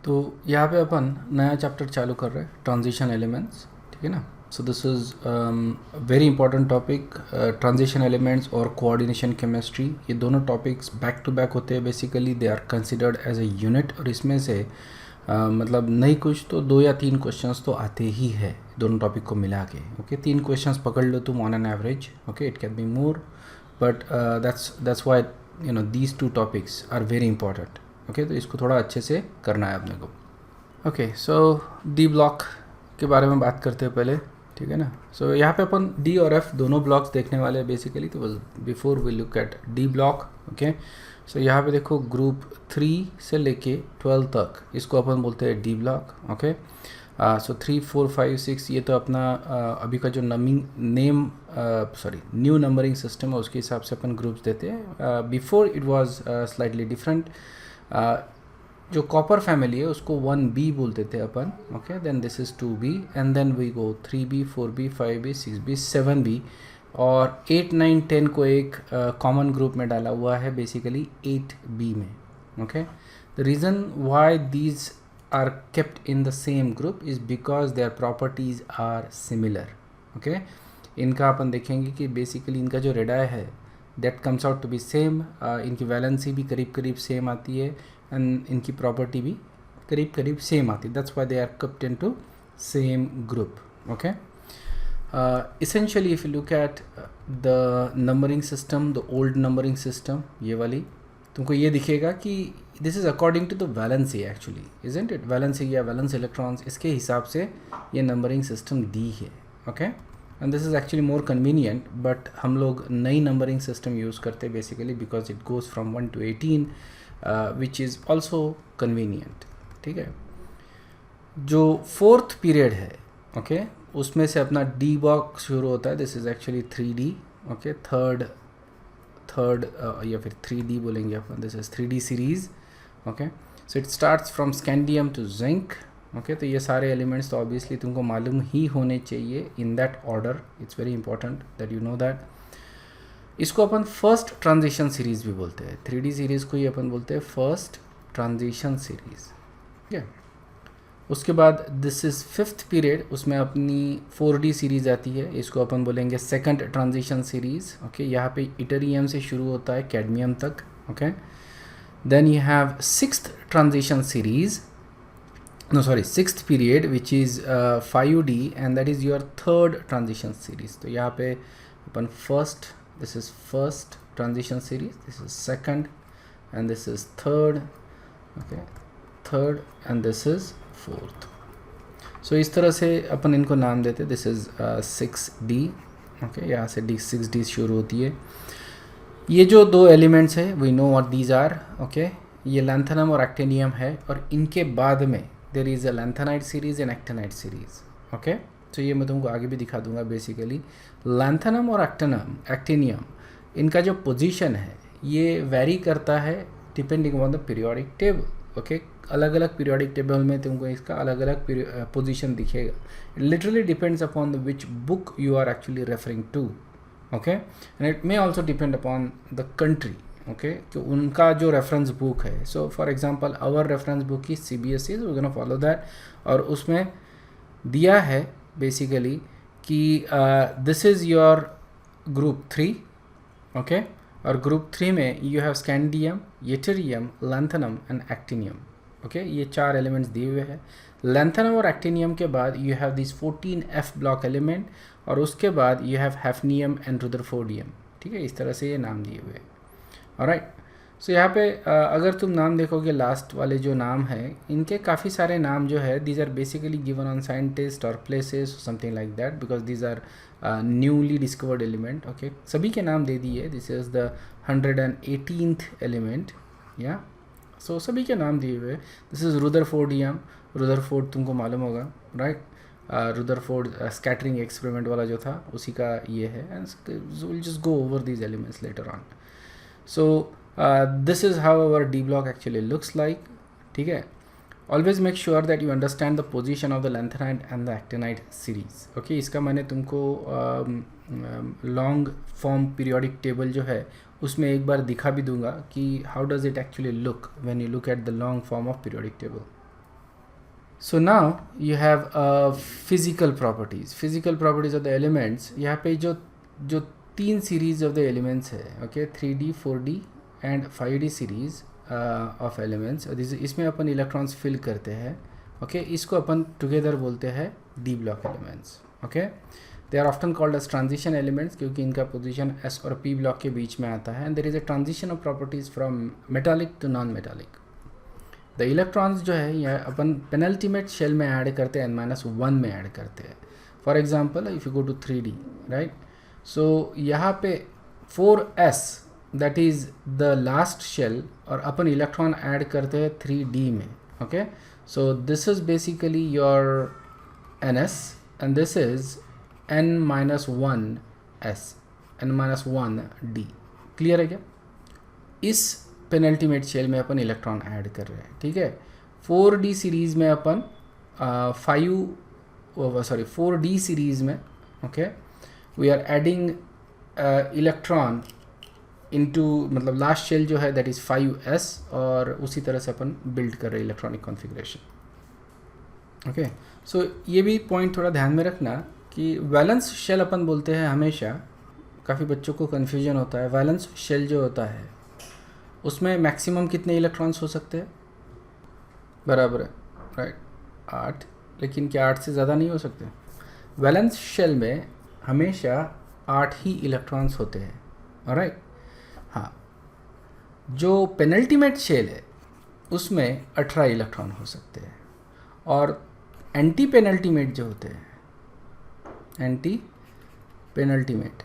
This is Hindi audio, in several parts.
तो यहाँ पे अपन नया चैप्टर चालू कर रहे हैं, ट्रांजिशन एलिमेंट्स, ठीक है ना। So this is very important topic, transition elements और कोऑर्डिनेशन केमिस्ट्री। ये दोनों टॉपिक्स बैक टू बैक होते हैं, basically they are considered as a unit. और इसमें से मतलब नहीं कुछ तो 2 या 3 क्वेश्चंस तो आते ही है दोनों टॉपिक को मिला के। ओके 3 क्वेश्चंस पकड़ लो तुम on an average. Okay it can be more, but that's why these 2 topics are very important. Okay तो इसको थोड़ा अच्छे से करना है अपने को। ओके सो डी ब्लॉक के बारे में बात करते हैं पहले, ठीक है ना। सो यहाँ पे अपन डी और एफ दोनों ब्लॉक्स देखने वाले हैं बेसिकली। तो before we look at D block, okay so यहाँ पे देखो ग्रुप 3 से लेके 12 तक इसको अपन बोलते हैं डी ब्लॉक। ओके सो 3, 4, 5, 6 ये तो अपना अभी का जो न्यू नंबरिंग सिस्टम है उसके हिसाब से अपन ग्रुप्स देते हैं। Before it was slightly different. जो कॉपर फैमिली है उसको 1B बोलते थे अपन। Okay then this is 2B and then we go 3B, 4B, 5B, 6B, 7B और 8, 9, 10 को एक कॉमन ग्रुप में डाला हुआ है बेसिकली 8B में। Okay the reason why these are kept in the same group is because their properties are similar. Okay इनका अपन देखेंगे कि बेसिकली इनका जो रेडाई है that comes out to be same. इनकी वैलेंसी भी करीब करीब सेम आती है एंड इनकी प्रॉपर्टी भी करीब करीब सेम आती है। That's why they are kept into same group. Okay essentially if you look at the numbering system, the old numbering system, ये वाली तुमको ये दिखेगा कि this is according to the valency actually, isn't it? valency या valence electrons इसके हिसाब से ये numbering system दी है। Okay and this is actually more convenient, but हम लोग नई numbering system यूज़ करते हैं basically because it goes from 1 to 18 which is also convenient। ठीक है जो 4th पीरियड है ओके उसमें से अपना डी ब्लॉक शुरू होता है। This is actually 3D। Okay third या फिर 3D बोलेंगे अपन। This is 3D series. Okay so it starts from scandium to zinc. Okay तो ये सारे एलिमेंट्स तो ऑब्वियसली तुमको मालूम ही होने चाहिए in that order. It's very important that you know that. इसको अपन फर्स्ट ट्रांजिशन सीरीज़ भी बोलते हैं। 3D सीरीज़ को ही अपन बोलते हैं फर्स्ट ट्रांजिशन सीरीज़। ठीक है उसके बाद दिस इज़ 5th पीरियड, उसमें अपनी 4D सीरीज़ आती है। इसको अपन बोलेंगे सेकंड ट्रांजिशन सीरीज़। ओके यहाँ पे इटरियम से शुरू होता है कैडमियम तक। Okay then you have 6th transition series, no sorry 6th period which is 5D and that is your third transition series। तो यहाँ पे अपन first, this is first transition series, this is second and this is third, okay third and this is fourth। so इस तरह से अपन इनको नाम देते। this is 6D। okay यहाँ से 6D शुरू होती है। ये जो 2 एलिमेंट्स है we know what these are। okay ये लैंथेनम और एक्टिनियम है और इनके बाद में there is a lanthanide series and actinide series। okay तो ये मैं तुमको आगे भी दिखा दूंगा। बेसिकली लैंथेनम और एक्टिनियम इनका जो पोजीशन है ये वेरी करता है depending on the periodic table. Okay अलग अलग पीरियोडिक टेबल में तुमको इसका अलग अलग पोजीशन दिखेगा। It literally depends upon the which book you are actually referring to. Okay and it may also depend upon the country. Okay तो उनका जो रेफरेंस बुक है। So for example our reference book की CBSE, we gonna follow that. और उसमें दिया है बेसिकली कि दिस इज़ योर ग्रुप 3। ओके और ग्रुप 3 में you have scandium, yttrium, lanthanum and actinium. Okay ये 4 एलिमेंट्स दिए हुए हैं। लैंथेनम और एक्टिनियम के बाद you have this 14 F block element और उसके बाद यू हैव हैफनियम एंड रुदरफोर्डियम। ठीक है इस तरह से ये नाम दिए हुए हैं। ऑलराइट सो यहाँ पे अगर तुम नाम देखोगे लास्ट वाले जो नाम है इनके काफ़ी सारे नाम जो है these are basically given on scientist और places something like that because these are newly discovered element. Okay सभी के नाम दे दिए। This is the 118th element या सो सभी के नाम दिए हुए। This is रुदरफोर्डियम। रुदरफोर्ड तुमको मालूम होगा राइट। रुदरफोर्ड स्कैटरिंग एक्सपेरिमेंट वाला जो था उसी का ये है। And will just go over these elements later on. So this is how our D block actually looks like। ठीक है always make sure that you understand the position of the lanthanide and the actinide series। okay इसका मैंने तुमको लॉन्ग फॉर्म पीरियोडिक टेबल जो है उसमें एक बार दिखा भी दूंगा कि how does it actually look when you look at the long form of periodic table। So now you have physical properties of the elements. यहाँ पे जो जो 3 सीरीज ऑफ द एलिमेंट्स है, okay, 3D 4D and 5D series of elements. इसमें अपन इलेक्ट्रॉन्स फिल करते हैं, ओके. इसको अपन टुगेदर बोलते हैं D block elements, okay. They are often called as transition elements क्योंकि इनका पोजीशन एस और पी ब्लॉक के बीच में आता है. And there is a transition of properties from metallic to non metallic. The electrons जो है यह अपन पेनल्टीमेट शेल में ऐड करते हैं, n-1 में ऐड करते हैं. For example if you go to 3D, right, so यहाँ पे 4s that is the last shell और अपन इलेक्ट्रॉन ऐड करते हैं 3D में, okay. So this is basically your ns and this is n-1s, n-1d. Clear है क्या? इस पेनल्टीमेट शेल में अपन इलेक्ट्रॉन ऐड कर रहे हैं, ठीक है. 4D सीरीज़ में अपन 4D सीरीज़ में, okay, we are adding electron into, मतलब लास्ट शेल जो है दैट इज़ 5s और उसी तरह से अपन बिल्ड कर रहे हैं इलेक्ट्रॉनिक कॉन्फ़िगरेशन, ओके. सो ये भी पॉइंट थोड़ा ध्यान में रखना कि वैलेंस शेल अपन बोलते हैं हमेशा. काफ़ी बच्चों को कन्फ्यूजन होता है. वैलेंस शेल जो होता है उसमें मैक्सिमम कितने इलेक्ट्रॉन्स हो सकते हैं? बराबर है, राइट, 8. लेकिन क्या 8 से ज़्यादा नहीं हो सकते? वैलेंस शेल में हमेशा 8 ही इलेक्ट्रॉन्स होते हैं, ऑलराइट. हाँ, जो पेनल्टीमेट शेल है उसमें 18 इलेक्ट्रॉन हो सकते हैं. और एंटी पेनल्टीमेट जो होते हैं, एंटी पेनल्टीमेट,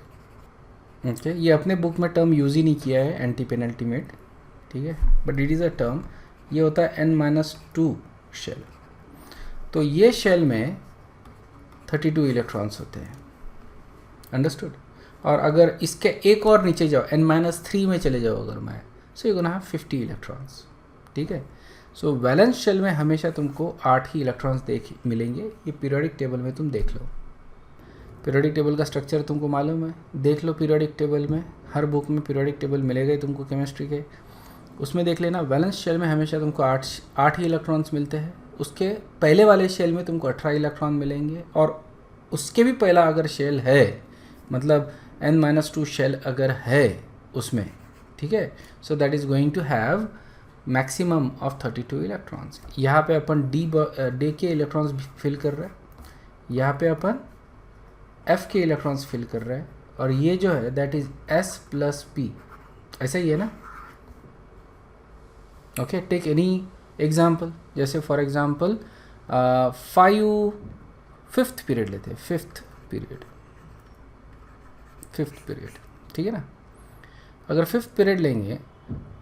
ओके, ये अपने बुक में टर्म यूज़ ही नहीं किया है एंटी पेनल्टीमेट, ठीक है, but it is a term. ये होता है n-2 शेल. तो ये शेल में 32 इलेक्ट्रॉन्स होते हैं, अंडरस्टूड. और अगर इसके एक और नीचे जाओ, n-3 में चले जाओ अगर मैं, so you gonna have 50 electrons, ठीक है. सो वैलेंस शेल में हमेशा तुमको 8 ही इलेक्ट्रॉन्स मिलेंगे. ये पीरियोडिक टेबल में तुम देख लो. पीरियोडिक टेबल का स्ट्रक्चर तुमको मालूम है, देख लो. पीरियोडिक टेबल में हर बुक में पीरियोडिक टेबल मिलेगा ही तुमको केमिस्ट्री के, उसमें देख लेना. वैलेंस शेल में हमेशा तुमको 8 ही इलेक्ट्रॉन्स मिलते हैं. उसके पहले वाले शेल में तुमको 18 इलेक्ट्रॉन मिलेंगे. और उसके भी पहला अगर शेल है, मतलब n-2 शेल अगर है उसमें, ठीक है, so that is going to have maximum of 32 electrons. यहाँ पे अपन डी के इलेक्ट्रॉन्स फिल कर रहे हैं, यहाँ पे अपन F के इलेक्ट्रॉन्स फिल कर रहे हैं. और ये जो है दैट इज़ S+P, ऐसा ही है ना, ओके. टेक एनी एग्जाम्पल, जैसे फॉर एग्जाम्पल 5th पीरियड लेते हैं, फिफ्थ पीरियड, ठीक है ना. अगर 5th पीरियड लेंगे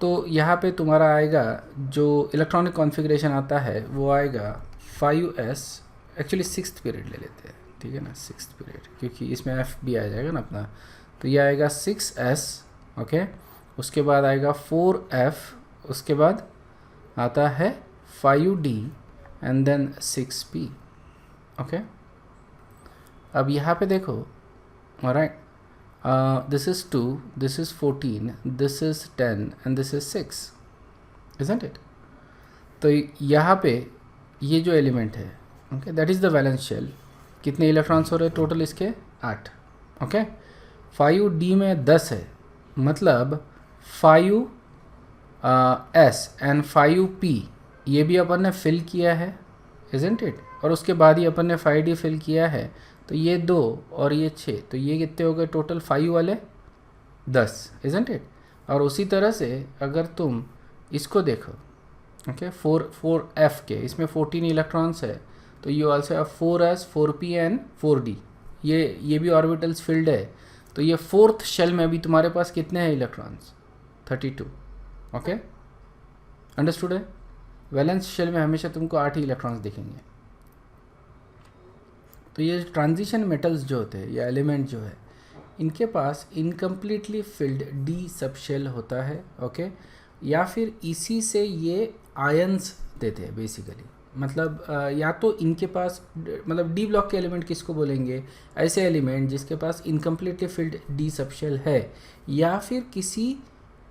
तो यहाँ पे तुम्हारा आएगा जो इलेक्ट्रॉनिक कॉन्फ़िगरेशन आता है वो आएगा 5s. एक्चुअली 6th पीरियड ले लेते हैं, ठीक है ना, 6th पीरियड, क्योंकि इसमें F भी आ जाएगा ना अपना. तो ये आएगा 6s, ओके. उसके बाद आएगा 4f, उसके बाद आता है 5d and then 6p, okay. अब यहाँ पे देखो, alright, this is 2, this is 14, this is 10 and this is 6, isn't it. तो यहाँ पे ये जो एलिमेंट है, okay, that is the valence shell. कितने इलेक्ट्रॉन्स हो रहे हैं टोटल इसके? 8, ओके. 5d में 10 है, मतलब 5s एंड 5p ये भी अपन ने फिल किया है, इज़न्ट इट. और उसके बाद ही अपन ने 5d फिल किया है. तो ये 2 और ये 6, तो ये कितने हो गए टोटल? 5 वाले 10, इज़न्ट इट. और उसी तरह से अगर तुम इसको देखो, ओके, 4f के इसमें 14 इलेक्ट्रॉन्स है. तो ये ऑल्सो है 4s, 4p एंड 4d. ये भी ऑर्बिटल्स फिल्ड है. तो ये 4th शेल में भी तुम्हारे पास कितने हैं इलेक्ट्रॉन्स? 32, ओके, अंडरस्टूड है. वैलेंस शेल में हमेशा तुमको 8 ही इलेक्ट्रॉन्स दिखेंगे. तो ये ट्रांजिशन मेटल्स जो होते हैं या एलिमेंट जो है, इनके पास incompletely filled D sub shell होता है, ओके. या फिर इसी से ये आयंस देते हैं बेसिकली. मतलब या तो इनके पास, मतलब डी ब्लॉक के एलिमेंट किसको बोलेंगे? ऐसे एलिमेंट जिसके पास incompletely filled D sub shell है, या फिर किसी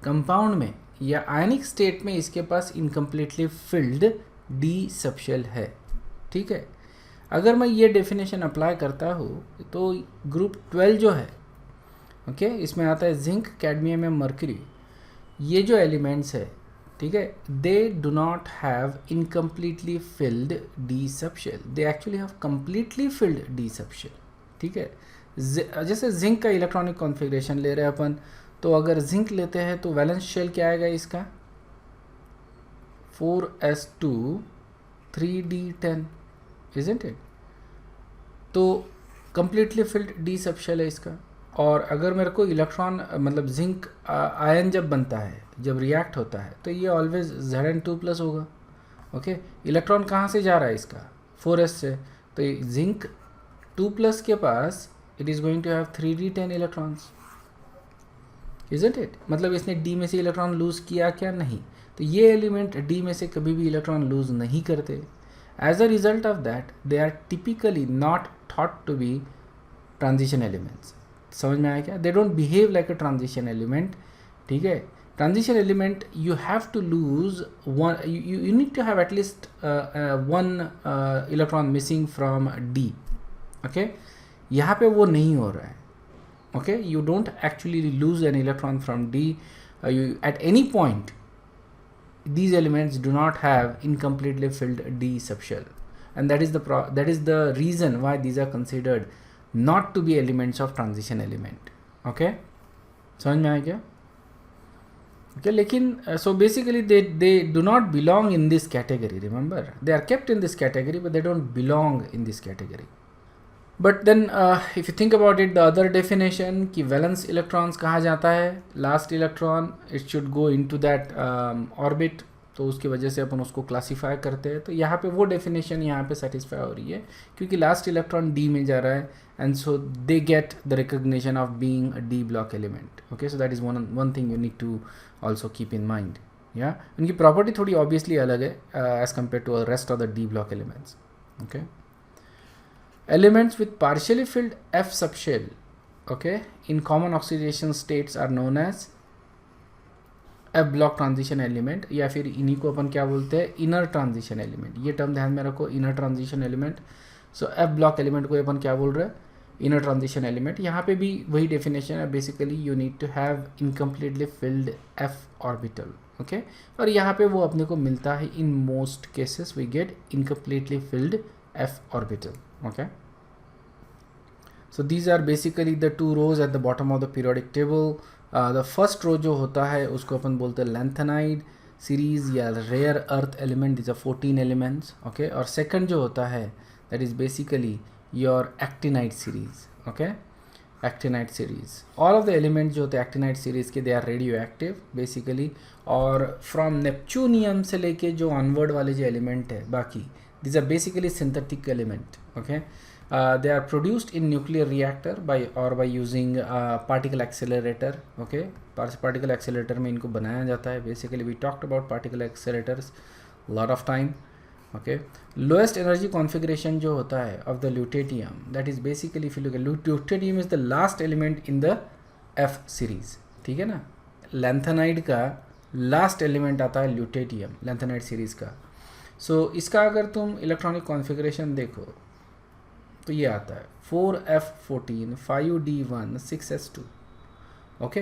कंपाउंड में या आयनिक स्टेट में इसके पास incompletely filled D sub shell है. ठीक है। अगर मैं ये डेफिनेशन अप्लाई करता हूँ तो ग्रुप 12 जो है, ओके, इसमें आता है जिंक, कैडमियम एंड मर्करी। ये जो एलिमेंट्स है, ठीक है, they do not have incompletely filled D subshell, they actually have completely filled D subshell, ठीक है। जैसे जिंक का इलेक्ट्रॉनिक कॉन्फ़िगरेशन ले रहे हैं अपन, तो अगर जिंक लेते हैं तो वैलेंस शेल क्या आएगा इसका 4s2 3d10, इजंट इट। तो कंप्लीटली फिल्ड डी सबशेल है इसका। और अगर मेरे को इलेक्ट्रॉन मतलब जिंक आयन जब बनता है, जब रिएक्ट होता है, तो ये ऑलवेज Zn2+ होगा, ओके। इलेक्ट्रॉन कहाँ से जा रहा है इसका 4s से, तो जिंक 2+ के पास it is going to have 3d10 electrons, isn't it. मतलब इसने डी में से इलेक्ट्रॉन लूज़ किया क्या? नहीं। तो ये एलिमेंट डी में से कभी भी इलेक्ट्रॉन लूज़ नहीं करते। As a result of that they are typically not thought to be transition elements. समझ में आया क्या? They don't behave like a transition element, ठीक है। Transition element you have to lose one, you need to have at least one electron missing from D, okay. यहाँ पे वो नहीं हो रहा है, okay, you don't actually lose an electron from D. You at any point these elements do not have incompletely filled D subshell, and that is the reason why these are considered not to be elements of transition element, okay. समझ में आया क्या? okay, लेकिन so basically they do not belong in this category. Remember, they are kept in this category but they don't belong in this category. But then if you think about it, the other definition कि वैलेंस इलेक्ट्रॉन्स कहाँ जाता है, last electron it should go into that orbit, तो उसकी वजह से अपन उसको क्लासीफाई करते हैं। तो यहाँ पे वो डेफिनेशन यहाँ पे सेटिस्फाई हो रही है क्योंकि लास्ट इलेक्ट्रॉन डी में जा रहा है, and so they get the recognition of being a D block element, okay. So that is one thing you need to also keep in mind. या उनकी प्रॉपर्टी थोड़ी ऑब्वियसली अलग है as compare to rest of the D block elements, okay. Elements with partially filled F subshell, okay, in common oxidation states are known as F block transition element, या फिर इन्हीं को अपन क्या बोलते हैं, इनर ट्रांजिशन एलिमेंट। ये टर्म ध्यान में रखो, इनर ट्रांजिशन एलिमेंट। सो F ब्लॉक एलिमेंट को अपन क्या बोल रहे हैं, इनर ट्रांजिशन एलिमेंट। यहाँ पे भी वही डेफिनेशन है, basically you need to have incompletely filled F orbital, okay. और यहाँ पे वो अपने को मिलता है, in most cases we get incompletely filled F orbital, okay. So these are basically the two rows at the bottom of the periodic table. The first row जो होता है उसको अपन बोलते हैं lanthanide series या rare earth element, these are 14 elements, okay. और second जो होता है that is basically your actinide series, okay. actinide series, all of the elements जो होते हैं actinide series के they are radioactive basically, और from neptunium से लेके जो onward वाले जो element है बाकी, these are basically synthetic element, okay. They are produced in nuclear reactor by using particle accelerator, okay. Particle accelerator में इनको बनाया जाता है। Basically we talked about particle accelerators lot of time, okay. Lowest energy configuration जो होता है of the lutetium, that is basically if you look at lutetium is the last element in the F series, ठीक है ना। lanthanide का last element आता है lutetium, lanthanide series का। So इसका अगर तुम electronic configuration देखो तो ये आता है 4f14 5d1 6s2, ओके।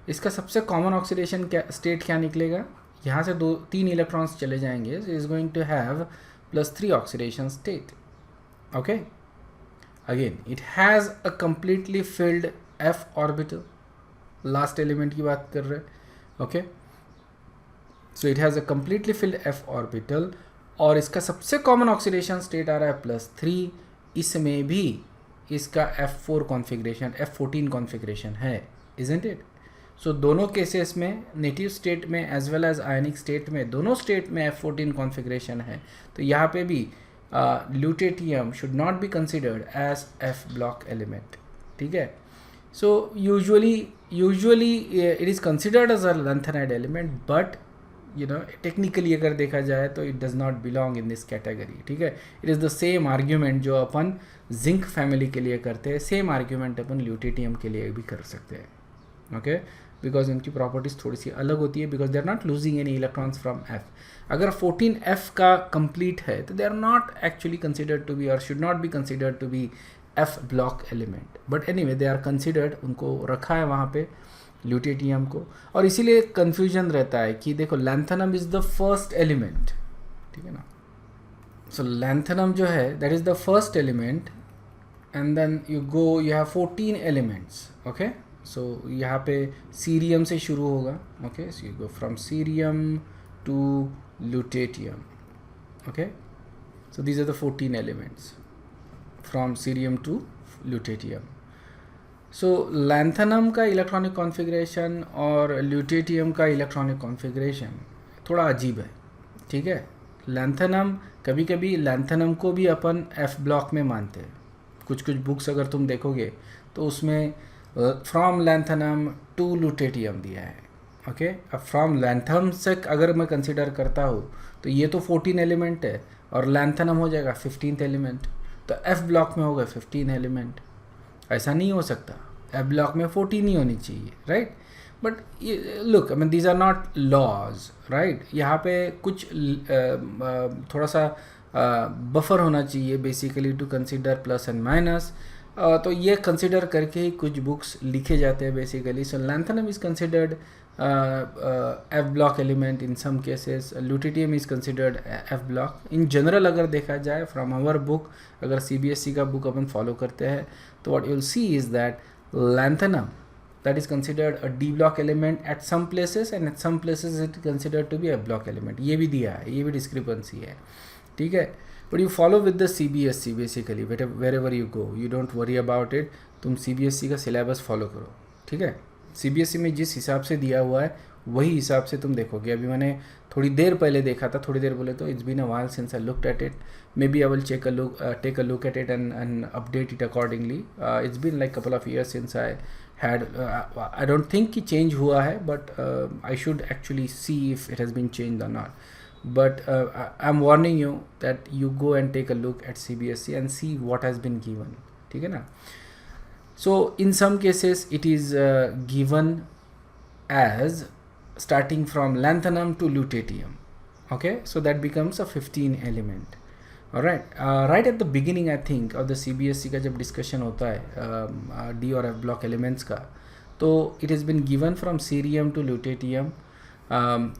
इसका सबसे कॉमन ऑक्सीडेशन स्टेट क्या निकलेगा, यहाँ से 2-3 इलेक्ट्रॉन्स चले जाएंगे, so is going to have +3 oxidation state, okay. Again it has a completely filled f orbital, last element की बात कर रहे हैं, okay. So it has a completely filled f orbital, और इसका सबसे कॉमन ऑक्सीडेशन स्टेट आ रहा है +3। इसमें भी इसका F4 कॉन्फ़िगरेशन, F14 कॉन्फ़िगरेशन है, इजंट इट। सो दोनों केसेस में, नेटिव स्टेट में as well as ionic state में, दोनों स्टेट में F14 कॉन्फ़िगरेशन है। तो यहाँ पे भी lutetium should not be considered as F block element, ठीक है। So usually it is considered as a lanthanide element, but you know technically अगर देखा जाए तो it does not belong in this category, ठीक है। it is the same argument जो अपन जिंक फैमिली के लिए करते हैं, सेम आर्ग्यूमेंट अपन ल्यूटेटियम के लिए भी कर सकते हैं, ओके, बिकॉज इनकी प्रॉपर्टीज़ थोड़ी सी अलग होती है, because they are not losing any electrons from F. अगर 14F का कंप्लीट है तो they are not actually considered to be और should not be considered to be F block element, but anyway they are considered, उनको रखा है वहाँ पे ल्यूटेटियम को. और इसीलिए कन्फ्यूजन रहता है कि देखो lanthanum is the first element, ठीक है ना. सो लैंथेनम जो है that is the first element, and then you have 14 elements. Okay, so यहाँ पे सीरियम से शुरू होगा. Okay, so you go from cerium to lutetium. Okay, so these are the 14 elements from cerium to lutetium. So lanthanum का इलेक्ट्रॉनिक कॉन्फ़िगरेशन और ल्यूटेटियम का इलेक्ट्रॉनिक कॉन्फ़िगरेशन थोड़ा अजीब है, ठीक है. लैंथेनम, कभी कभी लैंथेनम को भी अपन एफ ब्लॉक में मानते हैं. कुछ कुछ बुक्स अगर तुम देखोगे तो उसमें फ्रॉम लैंथेनम टू लूटेटियम दिया है. ओके, अब फ्रॉम लैंथेनम से अगर मैं कंसिडर करता हूँ तो ये तो 14 एलिमेंट है और लैंथेनम हो जाएगा 15th एलिमेंट, तो एफ ब्लॉक में होगा 15 एलिमेंट. ऐसा नहीं हो सकता, एफ ब्लॉक में 14 ही होनी चाहिए, right. But look, I mean these are not laws, right. यहाँ पे कुछ थोड़ा सा बफर होना चाहिए basically to consider plus and minus. तो ये कंसिडर करके ही कुछ बुक्स लिखे जाते हैं basically. So lanthanum is considered F block element in some cases, lutetium is considered F block. In general अगर देखा जाए फ्रॉम आवर बुक, अगर CBSE का बुक अपन फॉलो करते हैं तो what you will see is that lanthanum that is considered a D block element at some places and at some places it is considered to be a block element. ये भी दिया है, ये भी discrepancy है, ठीक है. But you follow with the CBSE basically wherever you go, you don't worry about it. तुम CBSE का सिलेबस फॉलो करो, ठीक है. CBSE में जिस हिसाब से दिया हुआ है वही हिसाब से तुम देखोगे. अभी मैंने थोड़ी देर पहले देखा था, थोड़ी देर बोले तो it's been a while since I looked at it. Maybe I will take a look at it and update it accordingly. It's been like couple of years since I had I don't think कि change हुआ है, but I should actually see if it has been changed or not. But I'm warning you that you go and take a look at CBSE and see what has been given, ठीक है ना. So in some cases it is given as starting from lanthanum to lutetium. Okay, so that becomes a 15 element. Alright, right at the beginning I think of the CBSE का जब डिस्कशन होता है D और F ब्लॉक एलिमेंट्स का, तो it has been given from cerium to lutetium.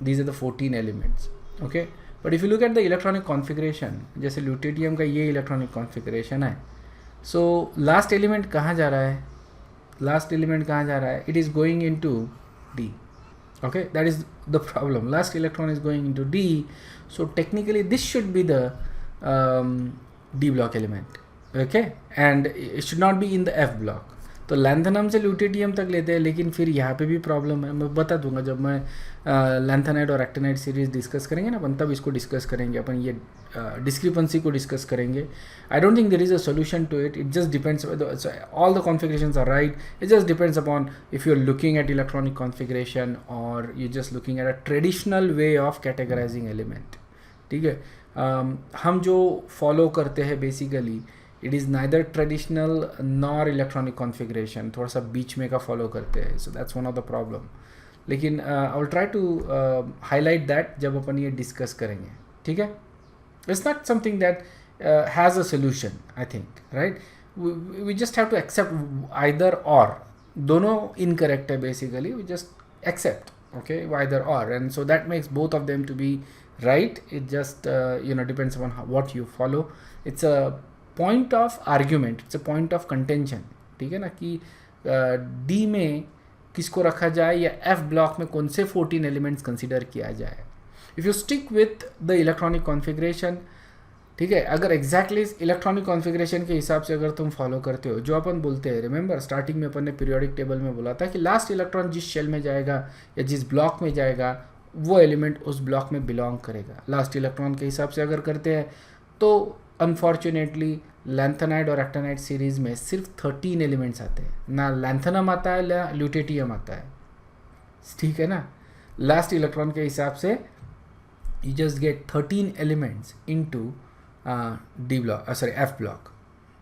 These are the 14 elements. Okay, but if you look at the electronic configuration, जैसे lutetium का ये इलेक्ट्रॉनिक कॉन्फ़िगरेशन है, so last element कहाँ जा रहा है, last element कहाँ जा रहा है, it is going into D. Okay, that is the problem. Last electron is going into D, so technically this should be the D block element. Okay, and it should not be in the F block. तो लैंथेनम से ल्यूटेटियम तक लेते हैं, लेकिन फिर यहाँ पे भी प्रॉब्लम है. मैं बता दूंगा जब मैं लैंथेनाइड और एक्टिनाइड सीरीज डिस्कस करेंगे ना अपन, तब इसको डिस्कस करेंगे अपन, ये डिस्क्रिपेंसी को डिस्कस करेंगे. I don't think there is a solution to it. It just depends, all the configurations are right. It just depends upon if you are looking at electronic configuration और you just looking at a traditional way of categorizing element, ठीक है. हम जो फॉलो करते हैं basically it is neither traditional nor electronic configuration, थोड़ा सा बीच में का फॉलो करते हैं. So that's one of the problem. लेकिन I will try to highlight that जब अपन ये डिस्कस करेंगे, ठीक है. It's not something that has a solution, I think, right. We just have to accept either or. दोनों इनकरेक्ट है basically, we just accept, okay, either or, and so that makes both of them to be right. It just depends upon what you follow. It's a point of argument, it's a point of contention, ठीक है ना, कि D में किसको रखा जाए या F ब्लॉक में कौन से 14 एलिमेंट्स कंसिडर किया जाए. If you stick with the electronic configuration, ठीक है, अगर एग्जैक्टली इलेक्ट्रॉनिक कॉन्फ़िगरेशन के हिसाब से अगर तुम फॉलो करते हो, जो अपन बोलते हैं, रिमेंबर स्टार्टिंग में अपन ने पीरियोडिक टेबल में बोला था कि लास्ट इलेक्ट्रॉन जिस शेल में जाएगा या जिस ब्लॉक में जाएगा वो एलिमेंट उस ब्लॉक में बिलोंग करेगा. लास्ट इलेक्ट्रॉन के हिसाब से अगर करते हैं तो अनफॉर्चुनेटली लैंथेनाइड और एक्टिनाइड सीरीज़ में सिर्फ 13 एलिमेंट्स आते हैं. ना लैंथेनम आता है ना ल्यूटेटियम आता है, ठीक है ना. लास्ट इलेक्ट्रॉन के हिसाब से you just get 13 elements into D block, sorry, F block.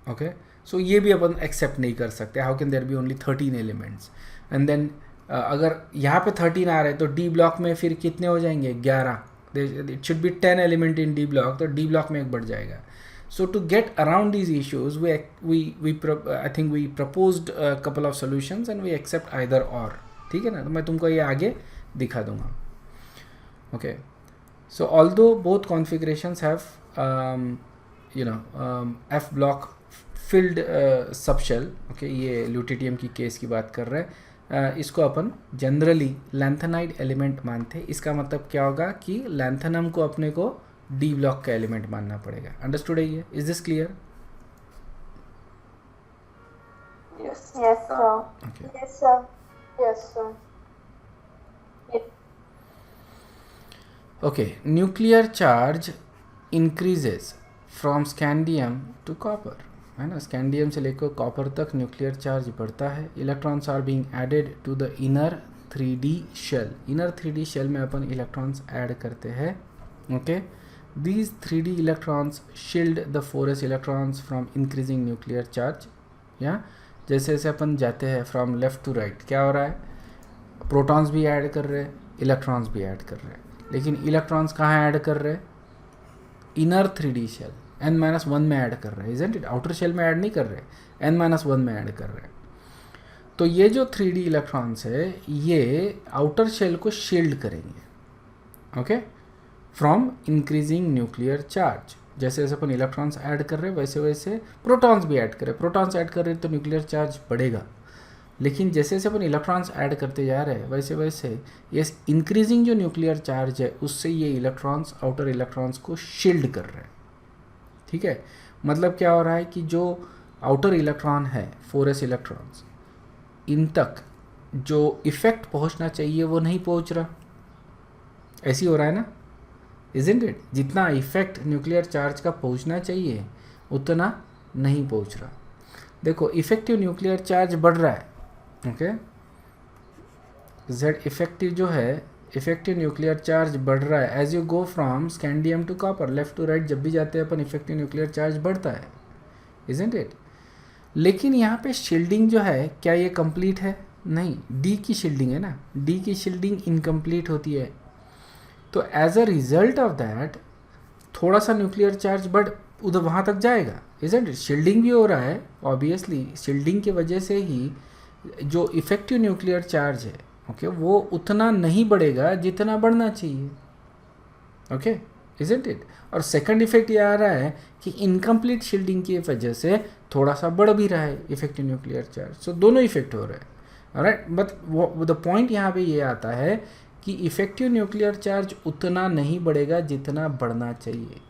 Okay, so ये भी अपन एक्सेप्ट नहीं कर सकते. How can there be only 13 elements. And then अगर यहाँ पे 13 आ रहे हैं तो डी ब्लॉक में फिर कितने हो जाएंगे, 11. It should B 10 element in D block, तो डी ब्लॉक में एक बढ़ जाएगा. So to get around these issues, I think we proposed a couple of solutions and we accept either or. ठीक है ना, तो मैं तुमको ये आगे दिखा दूंगा. Okay, so although both configurations have f block filled subshell, okay, ये lutetium की केस की बात कर रहे हैं. इसको अपन जनरली लैंथेनाइड एलिमेंट मानते हैं. इसका मतलब क्या होगा कि लैंथेनम को अपने को डी ब्लॉक का एलिमेंट मानना पड़ेगा. अंडरस्टूड है ये? Is this clear? Yes, sir. Okay. Yes, sir. Yes, sir. Okay, nuclear charge increases from scandium to copper, है ना. स्कैंडियम से लेकर कॉपर तक न्यूक्लियर चार्ज बढ़ता है. Electrons are being added to the inner 3D shell. Inner 3D shell में अपन इलेक्ट्रॉन्स ऐड करते हैं. Okay, these 3D electrons shield the 4s electrons from increasing nuclear charge. या जैसे जैसे अपन जाते हैं फ्रॉम लेफ्ट टू राइट, क्या हो रहा है, प्रोटॉन्स भी ऐड कर रहे हैं, इलेक्ट्रॉन्स भी ऐड कर रहे हैं. लेकिन इलेक्ट्रॉन्स कहाँ ऐड कर रहे हैं, इनर 3D शेल n-1 में ऐड कर रहे हैं. Isn't it? आउटर शेल में ऐड नहीं कर रहे, n-1 में ऐड कर रहे हैं. तो ये जो 3D इलेक्ट्रॉन्स है ये आउटर शेल को शील्ड करेंगे. Okay, from increasing nuclear charge. जैसे जैसे अपन इलेक्ट्रॉन्स ऐड कर रहे हैं वैसे वैसे प्रोटॉन्स भी ऐड करें. प्रोटॉन्स ऐड कर रहे हैं तो न्यूक्लियर चार्ज बढ़ेगा. लेकिन जैसे जैसे अपन इलेक्ट्रॉन्स ऐड करते जा रहे हैं वैसे वैसे ये इंक्रीजिंग जो न्यूक्लियर चार्ज है उससे ये इलेक्ट्रॉन्स आउटर इलेक्ट्रॉन्स को शील्ड कर रहे हैं. ठीक है, मतलब क्या हो रहा है कि जो आउटर इलेक्ट्रॉन है 4s इलेक्ट्रॉन्स, इन तक जो इफेक्ट पहुंचना चाहिए वो नहीं पहुंच रहा. ऐसी हो रहा है ना, इजंट इट? जितना इफेक्ट न्यूक्लियर चार्ज का पहुंचना चाहिए उतना नहीं पहुंच रहा. देखो, इफेक्टिव न्यूक्लियर चार्ज बढ़ रहा है. ओके, जेड इफेक्टिव जो है, इफेक्टिव न्यूक्लियर चार्ज बढ़ रहा है as you go from scandium to copper. Left to right जब भी जाते हैं अपन इफेक्टिव न्यूक्लियर चार्ज बढ़ता है, इजंट इट? लेकिन यहाँ पे शील्डिंग जो है क्या ये कंप्लीट है? नहीं, डी की शील्डिंग है ना, डी की शील्डिंग इनकम्प्लीट होती है. तो as a result of that थोड़ा सा न्यूक्लियर चार्ज बढ़ उधर वहाँ तक जाएगा. Isn't it? शील्डिंग भी हो रहा है ऑब्वियसली. शील्डिंग की वजह से ही जो इफेक्टिव न्यूक्लियर चार्ज है, ओके, वो उतना नहीं बढ़ेगा जितना बढ़ना चाहिए. Okay, isn't it? और सेकंड इफेक्ट ये आ रहा है कि इनकम्प्लीट शील्डिंग की वजह से थोड़ा सा बढ़ भी रहा है इफेक्टिव न्यूक्लियर चार्ज. सो दोनों इफेक्ट हो रहे हैं. ऑलराइट, बट द पॉइंट यहाँ पे ये आता है कि इफेक्टिव न्यूक्लियर चार्ज उतना नहीं बढ़ेगा जितना बढ़ना चाहिए.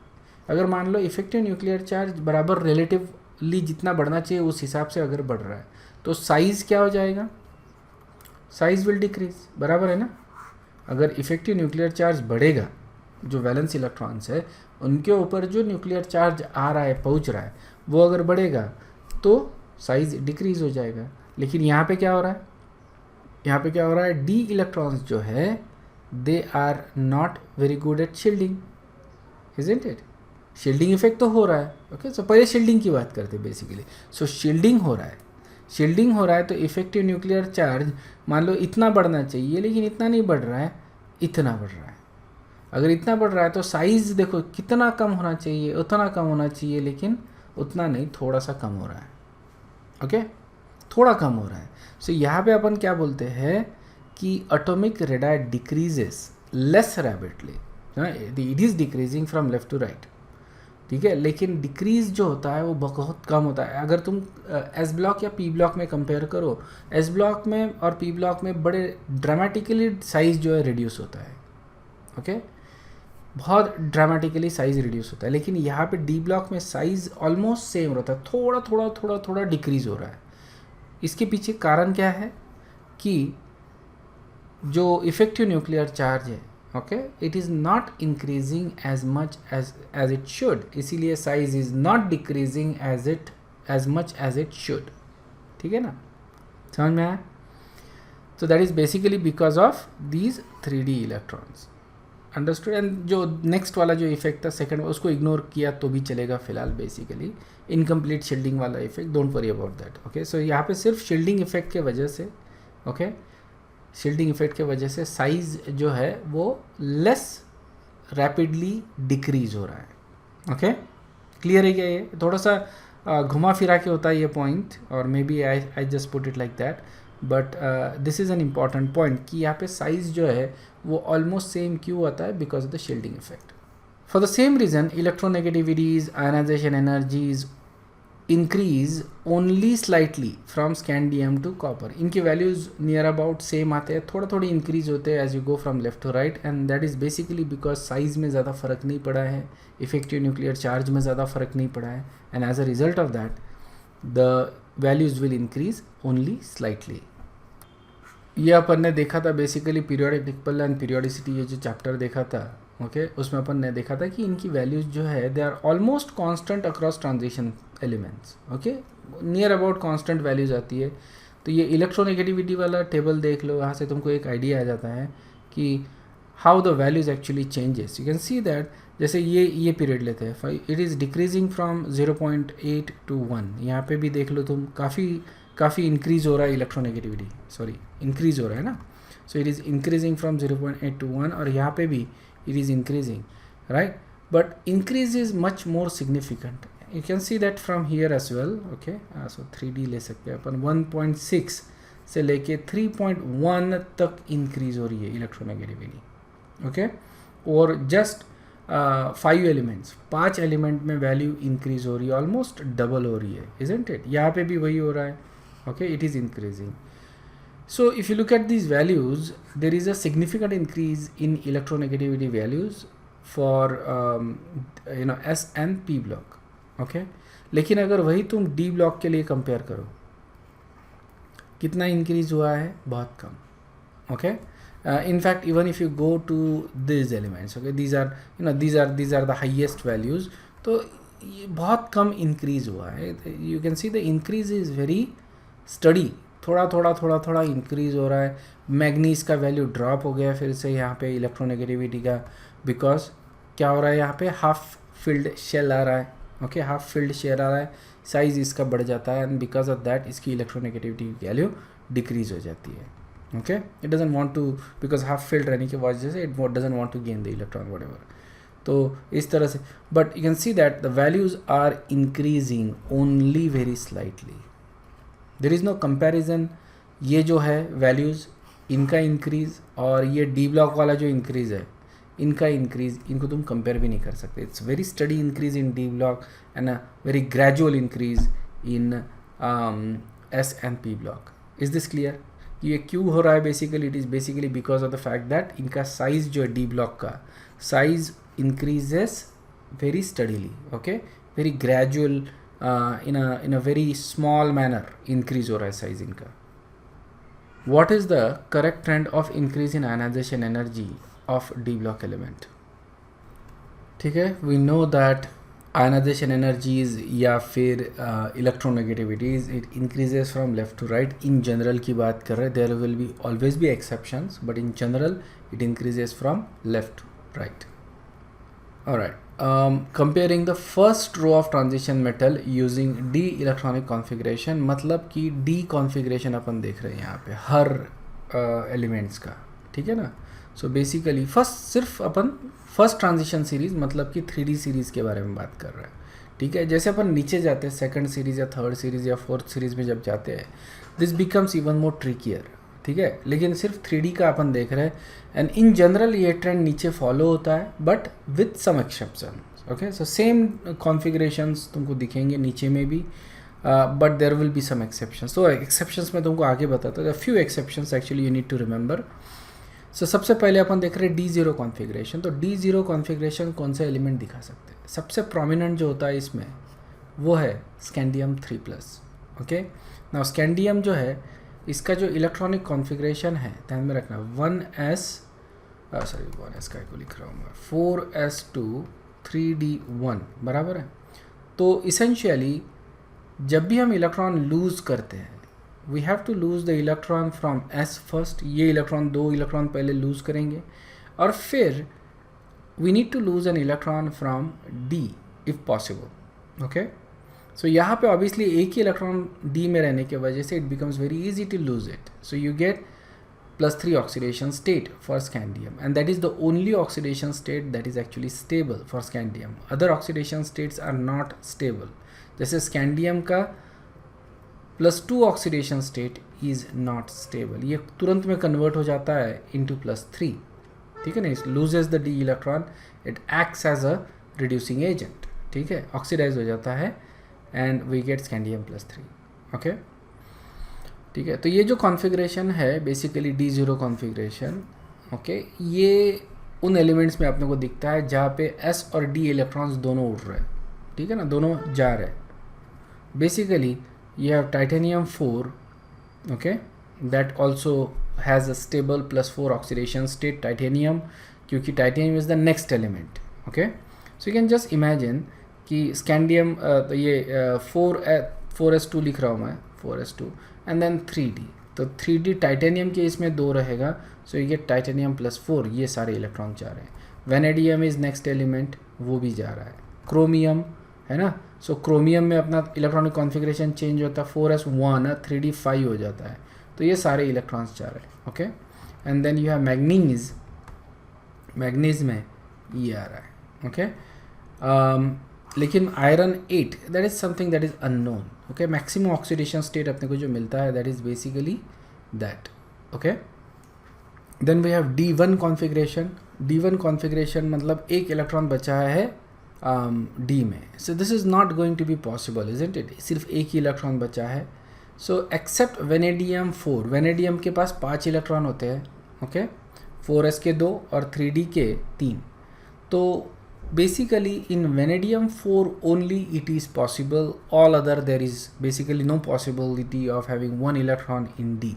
अगर मान लो इफेक्टिव न्यूक्लियर चार्ज बराबर रिलेटिवली जितना बढ़ना चाहिए उस हिसाब से अगर बढ़ रहा है तो साइज़ क्या हो जाएगा, साइज़ विल डिक्रीज. बराबर है ना? अगर इफेक्टिव न्यूक्लियर चार्ज बढ़ेगा, जो वैलेंस इलेक्ट्रॉन्स है उनके ऊपर जो न्यूक्लियर चार्ज आ रहा है, पहुंच रहा है, वो अगर बढ़ेगा तो साइज़ डिक्रीज हो जाएगा. लेकिन यहाँ पे क्या हो रहा है, यहाँ पे क्या हो रहा है, डी इलेक्ट्रॉन्स जो है they are not very good at shielding. Isn't it? Shielding effect तो हो रहा है. ओके, सो पहले शील्डिंग की बात करते हैं बेसिकली. सो शील्डिंग हो रहा है, शील्डिंग हो रहा है तो इफेक्टिव न्यूक्लियर चार्ज मान लो इतना बढ़ना चाहिए, लेकिन इतना नहीं बढ़ रहा है, इतना बढ़ रहा है. अगर इतना बढ़ रहा है तो साइज़ देखो कितना कम होना चाहिए, उतना कम होना चाहिए, लेकिन उतना नहीं, थोड़ा सा कम हो रहा है. ओके, थोड़ा कम हो रहा है. सो यहाँ पे अपन क्या बोलते हैं कि atomic radii decreases less rapidly. It is decreasing from left to right. ठीक है, लेकिन डिक्रीज जो होता है वो बहुत कम होता है. अगर तुम एस ब्लॉक या पी ब्लॉक में कंपेयर करो, एस ब्लॉक में और पी ब्लॉक में बड़े ड्रामेटिकली साइज़ जो है रिड्यूस होता है. ओके, बहुत ड्रामेटिकली साइज़ रिड्यूस होता है. लेकिन यहाँ पे डी ब्लॉक में साइज़ ऑलमोस्ट सेम रहता है, थोड़ा थोड़ा थोड़ा थोड़ा डिक्रीज़ हो रहा है. इसके पीछे कारण क्या है कि जो इफेक्टिव न्यूक्लियर चार्ज है, okay, it is not increasing as much as it should. इसीलिए size is not decreasing as much as it should. ठीक है ना, समझ में आया? तो that is basically because of these 3D electrons. Understood? And जो नेक्स्ट वाला जो इफेक्ट था सेकंड, उसको इग्नोर किया तो भी चलेगा फिलहाल. बेसिकली इनकम्प्लीट शील्डिंग वाला effect, don't worry about that. Okay, so यहाँ पे सिर्फ शील्डिंग इफेक्ट के वजह से, ओके, शील्डिंग इफेक्ट के वजह से साइज जो है वो लेस रैपिडली डिक्रीज हो रहा है। ओके, क्लियर है क्या? ये थोड़ा सा घुमा फिरा के होता है ये पॉइंट, और maybe I just put it like that, but this is an important point कि यहाँ पे साइज जो है वो ऑलमोस्ट सेम क्यों आता है, because of the shielding effect. For the same reason electronegativities, ionisation energies increase only slightly from scandium to copper. इनकी वैल्यूज़ नियर अबाउट सेम आते हैं, थोड़ा थोड़ी इंक्रीज होते हैं as you go from left to right, and that is basically because size में ज़्यादा फर्क नहीं पड़ा है, इफेक्टिव न्यूक्लियर चार्ज में ज़्यादा फर्क नहीं पड़ा है, and as a result of that the values will increase only slightly. ये अपन ने देखा था बेसिकली पीरियोडिक डिक्पल एंड पीरियोडिसिटी, ये जो चैप्टर देखा था, ओके, उसमें अपन ने देखा था कि इनकी वैल्यूज़ जो है they are almost constant across transition elements. Okay, near about constant values आती है। तो ये इलेक्ट्रोनेगेटिविटी वाला टेबल देख लो, यहाँ से तुमको एक आइडिया आ जाता है कि how the values actually changes. You can see that जैसे ये पीरियड लेते हैं, it is decreasing from 0.8 to 1। यहाँ पे भी देख लो तुम, काफ़ी इंक्रीज़ हो रहा है इलेक्ट्रोनेगेटिविटी, सॉरी इंक्रीज़ हो रहा है ना। So it is increasing from 0.8 to 1, और यहाँ पे भी it is increasing, right? But increase is much more significant. You can see that from here as well. Okay, so 3D ले सकते हैं अपन, 1.6 से लेके 3.1 तक इंक्रीज हो रही है इलेक्ट्रोनेगेटिविटी। ओके, और जस्ट 5 एलिमेंट्स, 5 एलिमेंट में वैल्यू इंक्रीज हो रही है, ऑलमोस्ट डबल हो रही है, isn't it? यहाँ पे भी वही हो रहा है। Okay, it is increasing. So if you look at these values, there is a significant increase in electronegativity values for S and P block. Okay, लेकिन अगर वही तुम D block के लिए कंपेयर करो, कितना इंक्रीज हुआ है? बहुत कम। Okay, in fact even if you go to these elements, okay, these are the highest values, तो ये बहुत कम इंक्रीज हुआ है। You can see the increase is very steady, थोड़ा इंक्रीज हो रहा है। मैग्नीज का वैल्यू ड्रॉप हो गया फिर से यहाँ पे इलेक्ट्रोनेगेटिविटी का, बिकॉज क्या हो रहा है यहाँ पे, हाफ फिल्ड शेल आ रहा है। ओके, हाफ फिल्ड शेल आ रहा है, साइज इसका बढ़ जाता है, एंड बिकॉज ऑफ दैट इसकी इलेक्ट्रोनेगेटिविटी वैल्यू डिक्रीज हो जाती है। Okay, it doesn't want to, because half filled रहने की वजह से it doesn't want to gain the electron whatever. तो इस तरह से, but you can see that the values are increasing only very slightly, there is no comparison. ये जो है वैल्यूज़, इनका इंक्रीज़ और ये डी ब्लॉक वाला जो इंक्रीज़ है, इनका इंक्रीज़, इनको तुम कंपेयर भी नहीं कर सकते। It's very study increase in D block and a very gradual increase in S and P block. Is this clear? ये क्यों हो रहा है? Basically it is basically because of the fact that इनका साइज़ जो है डी ब्लॉक का size increases very steadily. Okay, very gradual, in a very small manner increase हो रहा है साइज इनका। What is the correct trend of increase in ionization energy of D block element? ठीक है, we know that ionization energies या फिर electronegativities it increases from left to right. in general की बात कर रहे हैं, there will be always be exceptions, but in general it increases from left to right. Alright, comparing the first row of transition metal using D electronic configuration, मतलब कि D configuration अपन देख रहे हैं यहाँ पे हर एलिमेंट्स का, ठीक है ना। सो बेसिकली सिर्फ अपन फर्स्ट ट्रांजिशन सीरीज मतलब कि 3D सीरीज़ के बारे में बात कर रहे हैं, ठीक है। जैसे अपन नीचे जाते हैं सेकंड सीरीज़ या थर्ड सीरीज़ या फोर्थ सीरीज़ में जब जाते हैं, this becomes even more trickier, ठीक है। लेकिन सिर्फ 3D का अपन देख रहे हैं, एंड इन जनरल ये ट्रेंड नीचे फॉलो होता है, but with some exception. Okay, so same configurations तुमको दिखेंगे नीचे में भी, but there will be some exceptions. तो एक्सेप्शंस मैं तुमको आगे बताता हूँ, few exceptions actually you need to remember. So सबसे पहले अपन देख रहे हैं D0 कॉन्फ़िगरेशन। तो D0 कॉन्फ़िगरेशन कौन सा एलिमेंट दिखा सकते हैं? सबसे प्रोमिनेंट जो होता है इसमें वो है स्कैंडियम 3+। ओके, नाउ स्कैंडियम जो है इसका जो इलेक्ट्रॉनिक कॉन्फ़िगरेशन है ध्यान में रखना, 1s का को लिख रहा हूँ मैं, 4s2 3d1 बराबर है। तो इसेंशियली जब भी हम इलेक्ट्रॉन लूज़ करते हैं, we have to lose the electron from s first. ये इलेक्ट्रॉन 2 इलेक्ट्रॉन पहले लूज़ करेंगे, और फिर we need to lose an electron from d if possible. Okay, so यहाँ पे ऑब्वियसली एक ही इलेक्ट्रॉन d में रहने की वजह से it becomes very easy to lose it. So you get +3 oxidation state for scandium, and that is the only oxidation state that is actually stable for scandium. Other oxidation states are not stable. जैसे scandium का +2 oxidation state is not stable, ये तुरंत में convert हो जाता है into +3, ठीक है ना, it loses the d electron, it acts as a reducing agent, ठीक है, oxidize हो जाता है and we get scandium +3. Okay ठीक है, तो ये जो कॉन्फ़िगरेशन है बेसिकली D0 कॉन्फ़िगरेशन, ओके, ये उन एलिमेंट्स में अपने को दिखता है जहाँ पे S और D इलेक्ट्रॉन्स दोनों उड़ रहे हैं, ठीक है ना, दोनों जा रहे हैं. Basically you have titanium 4, okay, that also has a stable +4 oxidation state, titanium, क्योंकि titanium is the next element, okay. So you can just imagine कि scandium ये 4s2 लिख रहा हूँ मैं, 4s2 and then 3d, तो 3d टाइटेनियम के इसमें 2 रहेगा, सो ये टाइटेनियम +4, ये सारे इलेक्ट्रॉन जा रहे हैं. वेनेडियम इज़ नेक्स्ट एलिमेंट, वो भी जा रहा है. क्रोमियम है ना, सो क्रोमियम में अपना इलेक्ट्रॉनिक कॉन्फ़िगरेशन चेंज होता है, 4s1 3d 5 हो जाता है, तो ये सारे इलेक्ट्रॉन्स जा रहे हैं, okay. And then you have manganese, manganese में ये आ रहा है, ओके. लेकिन iron 8 that is something that is unknown, okay. Maximum oxidation state अपने को जो मिलता है that is basically that, okay. Then we have D1 configuration. D1 configuration मतलब एक इलेक्ट्रॉन बचा है D में, so this is not going to be possible, isn't it, सिर्फ एक ही इलेक्ट्रॉन बचा है. सो एक्सेप्ट वेनेडियम 4, वेनेडियम के पास 5 इलेक्ट्रॉन होते हैं, ओके, 4s के 2 और 3d के 3. तो basically in vanadium 4 only it is possible, all other there is basically no possibility of having one electron in D,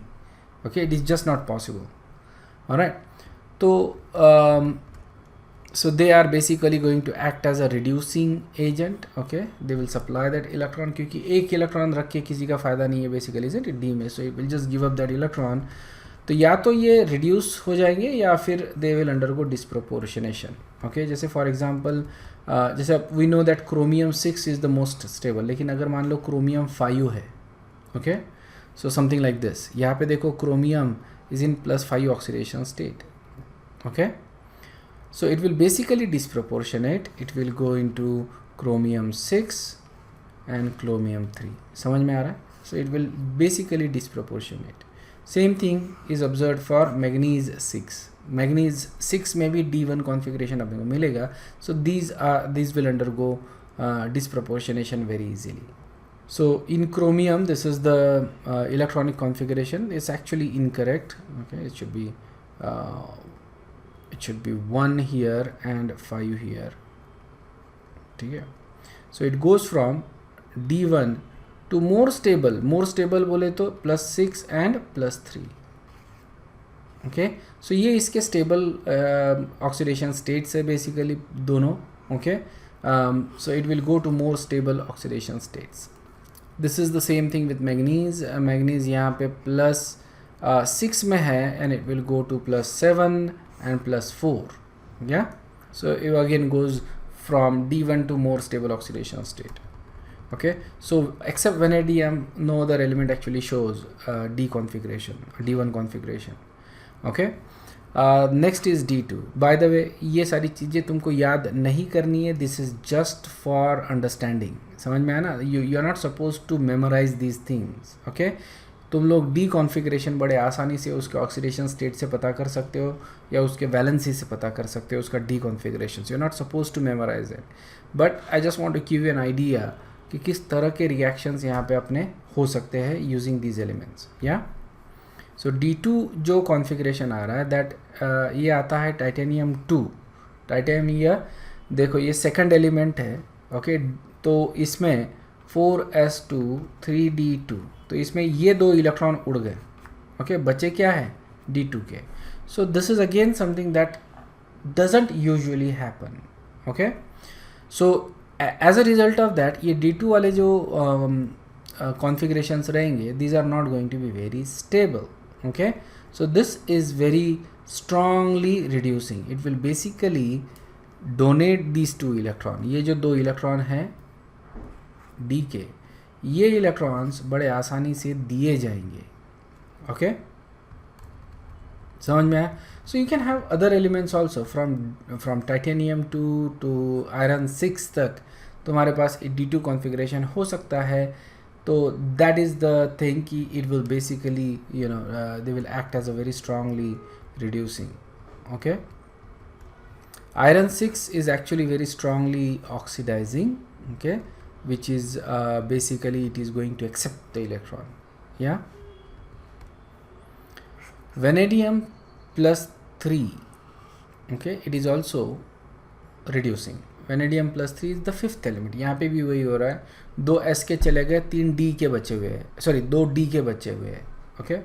okay, it is just not possible, alright. So so they are basically going to act as a reducing agent, okay, they will supply that electron, क्योंकि एक इलेक्ट्रॉन रख के किसी का फ़ायदा नहीं है बेसिकली, isn't it, D में, so it will just give up that electron. तो या तो ये रिड्यूस हो जाएंगे या फिर they will undergo disproportionation, okay. जैसे फॉर एग्जांपल जैसे we know that chromium 6 is the most stable, लेकिन अगर मान लो क्रोमियम 5 है, okay, so something like this. यहाँ पे देखो chromium is in +5 oxidation state, okay. So it will basically disproportionate, it will go into chromium 6 and chromium 3. समझ में आ रहा है? So it will basically disproportionate. Same thing is observed for manganese 6. Manganese 6 में भी D1 configuration अपने को मिलेगा. So these will undergo disproportionation very easily. So in chromium, this is the electronic configuration. It's actually incorrect. Okay, it should be 1 here and 5 here. ठीक है. So it goes from D1 to more stable बोले तो +6 and +3, ओके. सो ये इसके स्टेबल ऑक्सीडेशन स्टेट्स है बेसिकली दोनों, okay. So it will go to more stable oxidation states. This is the same thing with manganese. Manganese यहाँ पे +6 में है and it will go to +7 and +4, yeah. So it again goes from D1 to more stable oxidation state. Okay, so except vanadium, no other element actually shows D configuration, D1 configuration. Okay, next is D2. By the way, ये सारी चीज़ें तुमको याद नहीं करनी है. This is just for understanding. समझ में आया ना? You are not supposed to memorize these things. Okay, तुम लोग D configuration बड़े आसानी से उसके ऑक्सीडेशन स्टेट से पता कर सकते हो या उसके वैलेंसी से पता कर सकते हो उसका D configuration. So you are not supposed to memorize it. But I just want to give you an idea कि किस तरह के रिएक्शंस यहाँ पे अपने हो सकते हैं यूजिंग दीज एलिमेंट्स, या. सो D2 जो कॉन्फ़िगरेशन आ रहा है दैट ये आता है टाइटेनियम 2. टाइटेनियम देखो ये सेकंड एलिमेंट है, ओके. तो इसमें 4s2 3d2, तो इसमें ये 2 इलेक्ट्रॉन उड़ गए, ओके. बचे क्या है D2 के. So this is again something that doesn't usually happen, okay. So as a result of that ये D2 वाले जो कॉन्फ़िगरेशंस रहेंगे, these are not going to be very stable, okay. So this is very strongly reducing. It will basically donate these 2 electron. ये जो 2 इलेक्ट्रॉन हैं D के, ये इलेक्ट्रॉन्स बड़े आसानी से दिए जाएंगे, ओके. समझ में आया? So you can have other elements also from titanium to iron 6 तक तुम्हारे पास D2 कॉन्फ़िगरेशन हो सकता है. तो दैट इज़ द थिंग कि it will basically they will act as a very strongly reducing. Okay, iron 6 is actually very strongly oxidizing, okay, which is basically it is going to accept the electron. Yeah, vanadium plus 3, okay, it is also reducing. vanadium plus 3 is the fifth element. यहाँ पे भी वही हो रहा है, 2 s के चले गए, 3 d के बचे हुए हैं, सॉरी 2 d के बचे हुए हैं. Okay,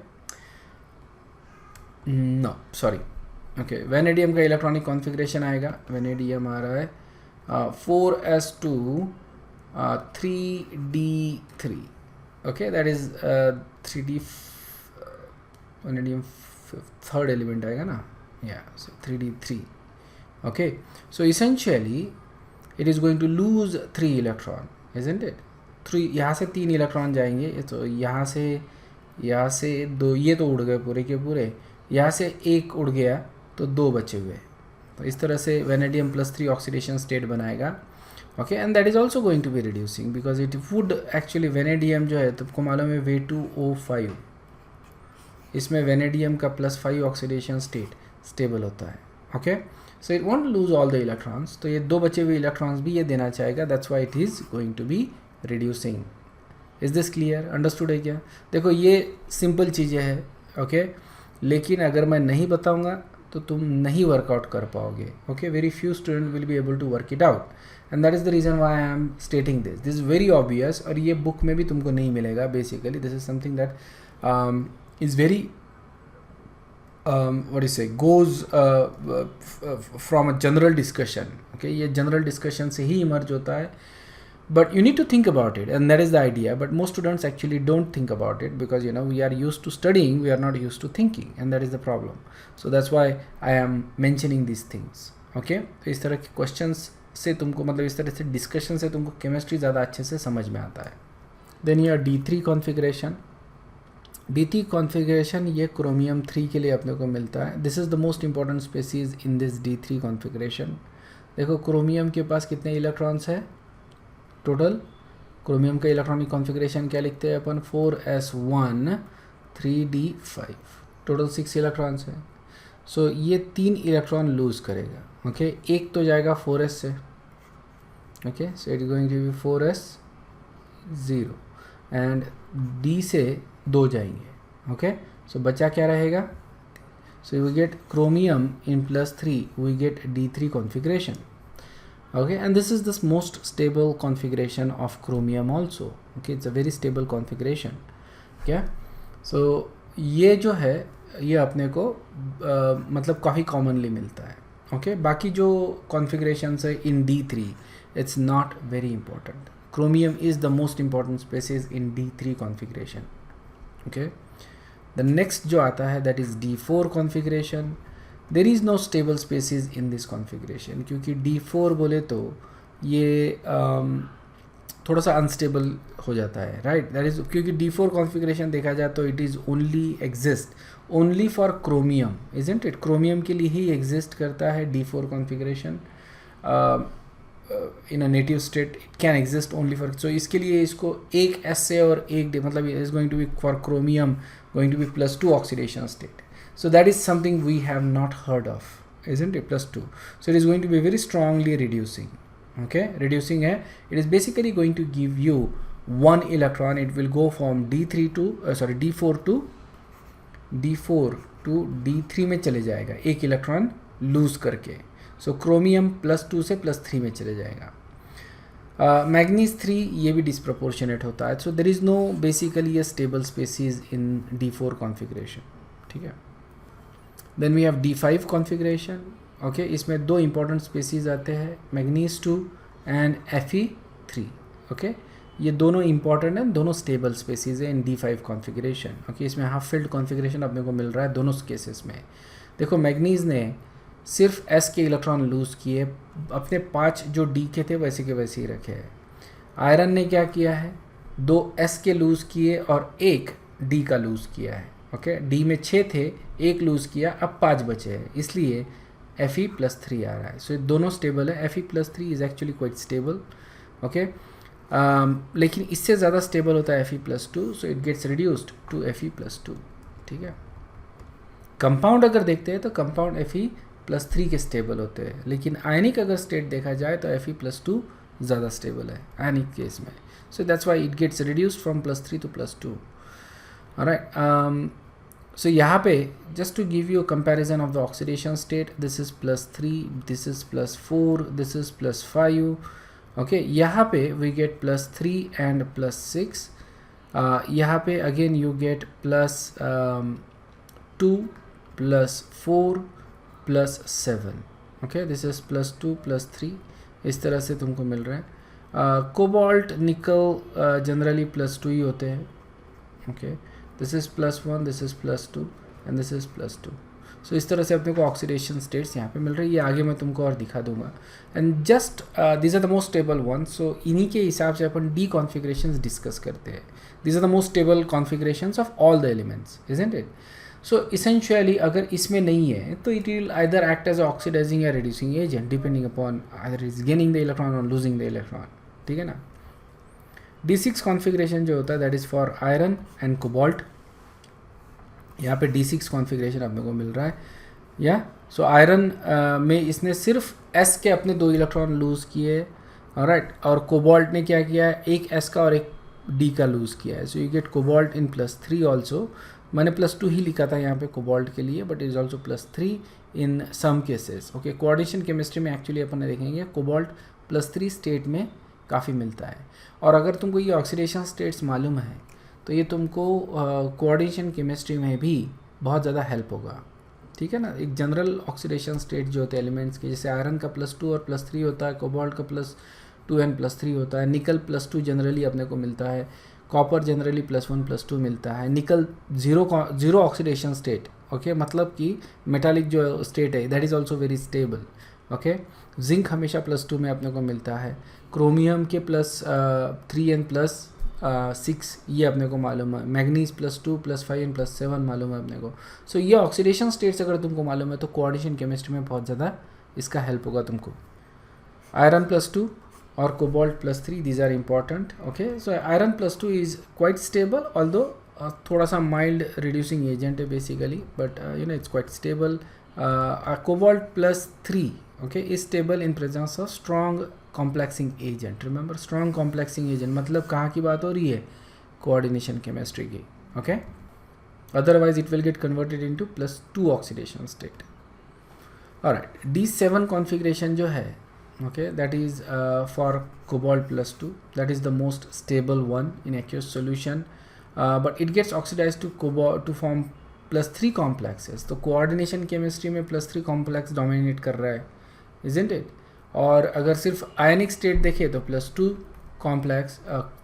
no sorry, okay, vanadium का इलेक्ट्रॉनिक कॉन्फ़िगरेशन आएगा. वेनेडियम आ रहा है 4s2 3d3. Okay, that is 3d. Vanadium third element आएगा ना, yeah, so 3d3. Okay, so essentially it is going to lose 3 electron, isn't it? 3, यहाँ से 3 इलेक्ट्रॉन जाएंगे, तो यहाँ से 2, ये तो उड़ गए पूरे के पूरे, यहाँ से 1 उड़ गया तो 2 बचे हुए. तो इस तरह से वेनेडियम प्लस 3 ऑक्सीडेशन स्टेट बनाएगा. Okay, and that is also going to be reducing because it would actually, vanadium जो है तुमको मालूम है Ve2O5, इसमें वेनेडियम का +5 ऑक्सीडेशन स्टेट स्टेबल होता है. Okay, so it won't lose all the electrons, तो ये 2 बचे हुए इलेक्ट्रॉन्स भी ये देना चाहेगा. That's why it is going to be reducing. Is this clear? Understood है क्या? देखो ये सिंपल चीज़ें हैं. ओके, लेकिन अगर मैं नहीं बताऊंगा तो तुम नहीं वर्कआउट कर पाओगे. Okay, very few student will be able to work it out, and that is the reason why I am stating this is very obvious. और ये बुक में भी तुमको नहीं मिलेगा. Basically this is something that is very what do you say, goes from a general discussion. Okay, ये general discussion से ही emerge होता है. But you need to think about it, and that is the idea. But most students actually don't think about it because we are used to studying, we are not used to thinking, and that is the problem. So that's why I am mentioning these things. Okay, तो इस तरह के questions से तुमको, मतलब इस तरह से discussion से तुमको chemistry ज़्यादा अच्छे से समझ में आता है. Then your D3 configuration. D3 configuration ये chromium 3 के लिए अपने को मिलता है. This is the most important species in this D3 configuration. देखो क्रोमियम के पास कितने इलेक्ट्रॉन्स है टोटल? क्रोमियम का इलेक्ट्रॉनिक कॉन्फ़िगरेशन क्या लिखते हैं अपन? 4s1 3d5, टोटल 6 इलेक्ट्रॉन्स है. सो ये 3 इलेक्ट्रॉन लूज़ करेगा. ओके, एक तो जाएगा 4s से. Okay, so it is going to be 4s0 and d से 2 जाएंगे. ओके, सो बचा क्या रहेगा? So we get chromium in +3, we get D3 configuration. Okay, and this is the most stable configuration of chromium also. Okay, it's a very stable configuration. क्या? So ये जो है ये अपने को मतलब काफ़ी commonly मिलता है. Okay, बाकी जो configurations है in D3, it's not very important. Chromium is the most important species in D3 configuration. Okay, the next जो आता है that is D4 configuration. There is no stable species in this configuration, क्योंकि D4 बोले तो ये थोड़ा सा अनस्टेबल हो जाता है. राइट, दैट इज़ क्योंकि D4 कॉन्फ़िगरेशन देखा जाए तो it is only exist only for chromium, isn't it? Chromium के लिए ही एग्जिस्ट करता है D4 configuration. In a native state it can exist only for, so इसके लिए इसको एक S से और एक D, मतलब is going to be for chromium going to be +2 oxidation state. So that is something we have not heard of, isn't it? +2. So it is going to be very strongly reducing. Okay, reducing है. It is basically going to give you 1 electron. It will go from D4 to D3 में चले जाएगा, 1 इलेक्ट्रॉन लूज करके. So chromium +2 से +3 में चले जाएगा. मैग्नीज 3 ये भी डिसप्रपोर्शनेट होता है. So there is no basically a stable species in D4 configuration. ठीक है. Then we have D5 configuration. Okay, इसमें 2 इंपॉर्टेंट स्पेसीज आते हैं, मैग्नीज 2 एंड Fe3. ओके, ये दोनों इंपॉर्टेंट हैं, दोनों स्टेबल स्पेसीज है इन D5 कॉन्फ़िगरेशन. ओके, इसमें हाफ फिल्ड कॉन्फ़िगरेशन अपने को मिल रहा है दोनों केसेस में. देखो मैग्नीज ने सिर्फ S के इलेक्ट्रॉन लूज़ किए, अपने 5 जो D के थे वैसे के वैसे ही रखे हैं. आयरन ने क्या किया है? 2 S के लूज़ किए और 1 D का लूज़ किया है. ओके डी में 6 थे, एक लूज़ किया, अब 5 बचे हैं, इसलिए Fe+3 आ रहा है. सो दोनों स्टेबल है. Fe+3 is actually quite stable. Okay लेकिन इससे ज़्यादा स्टेबल होता है Fe+2, so it gets reduced to Fe+2. ठीक है. कंपाउंड अगर देखते हैं तो कंपाउंड Fe+3 के स्टेबल होते हैं, लेकिन आयनिक अगर स्टेट देखा जाए तो Fe+2 ज़्यादा स्टेबल है आयनिक केस में. So that's why it gets reduced from +3 to +2. Alright. So यहाँ पे just to give you a comparison of the oxidation state, this is +3, this is +4, this is +5. okay यहाँ पे we get +3 and +6. यहाँ पे again you get +2 +4 +7. okay this is +2 +3. इस तरह से तुमको मिल रहा है. कोबाल्ट निकल जनरली +2 ही होते हैं. okay this is +1, this is +2 and this is +2. सो इस तरह से अपने को ऑक्सीडेशन स्टेट्स यहाँ पे मिल रही है. ये आगे मैं तुमको और दिखा दूंगा. And just this are the most stable one. So इन्हीं के हिसाब से अपन डी कॉन्फ़िगरेशंस डिस्कस करते हैं. This are the most stable configurations of all the elements, isn't it? So essentially अगर इसमें नहीं है तो it will either act as oxidising या reducing agent depending upon either is gaining the electron और लूजिंग द इलेक्ट्रॉन. ठीक है ना. D6 कॉन्फ़िगरेशन जो होता है that is for iron and cobalt. यहाँ पे D6 कॉन्फ़िगरेशन अपने को मिल रहा है. या सो आयरन में इसने सिर्फ S के अपने 2 इलेक्ट्रॉन लूज़ किए, ऑलराइट, और कोबाल्ट ने क्या किया है, एक S का और एक D का लूज़ किया है. So you gate cobalt in +3 also. मैंने +2 ही लिखा था यहाँ पे कोबाल्ट के लिए, but is also +3 in some cases. Okay coordination chemistry में एक्चुअली अपन देखेंगे कोबाल्ट +3 स्टेट में काफ़ी मिलता है. और अगर तुमको ये ऑक्सीडेशन स्टेट्स मालूम है तो ये तुमको कोऑर्डिनेशन केमिस्ट्री में भी बहुत ज़्यादा हेल्प होगा. ठीक है ना. एक जनरल ऑक्सीडेशन स्टेट जो होते हैं एलिमेंट्स के, जैसे आयरन का +2 और +3 होता है, कोबाल्ट का +2 एंड +3 होता है, निकल +2 जनरली अपने को मिलता है, कॉपर जनरली +1 +2 मिलता है, निकल जीरो ऑक्सीडेशन स्टेट. ओके मतलब कि मेटालिक जो स्टेट है that is also very stable. Okay zinc हमेशा +2 में अपने को मिलता है. क्रोमियम के +3 एंड +6 ये अपने को मालूम है. मैग्नीज +2 +5 एंड +7 मालूम है अपने को. सो ये ऑक्सीडेशन स्टेट्स अगर तुमको मालूम है तो कोऑर्डिनेशन केमिस्ट्री में बहुत ज़्यादा इसका हेल्प होगा तुमको. आयरन +2 और cobalt +3 these are important. Okay so iron +2 is quite stable, although थोड़ा सा माइल्ड रिड्यूसिंग एजेंट है basically, but you know it's quite stable. Cobalt +3 okay is stable in presence of strong complexing agent. remember strong complexing agent मतलब कहाँ की बात हो रही है, coordination chemistry की. okay otherwise it will get converted into +2 oxidation state. alright D7 configuration जो है okay that is for cobalt +2, that is the most stable one in aqueous solution, but it gets oxidized to cobalt to form +3 complexes. तो coordination chemistry में +3 complex dominate कर रहा है, isn't it? और अगर सिर्फ आयनिक स्टेट देखे तो +2 कॉम्प्लेक्स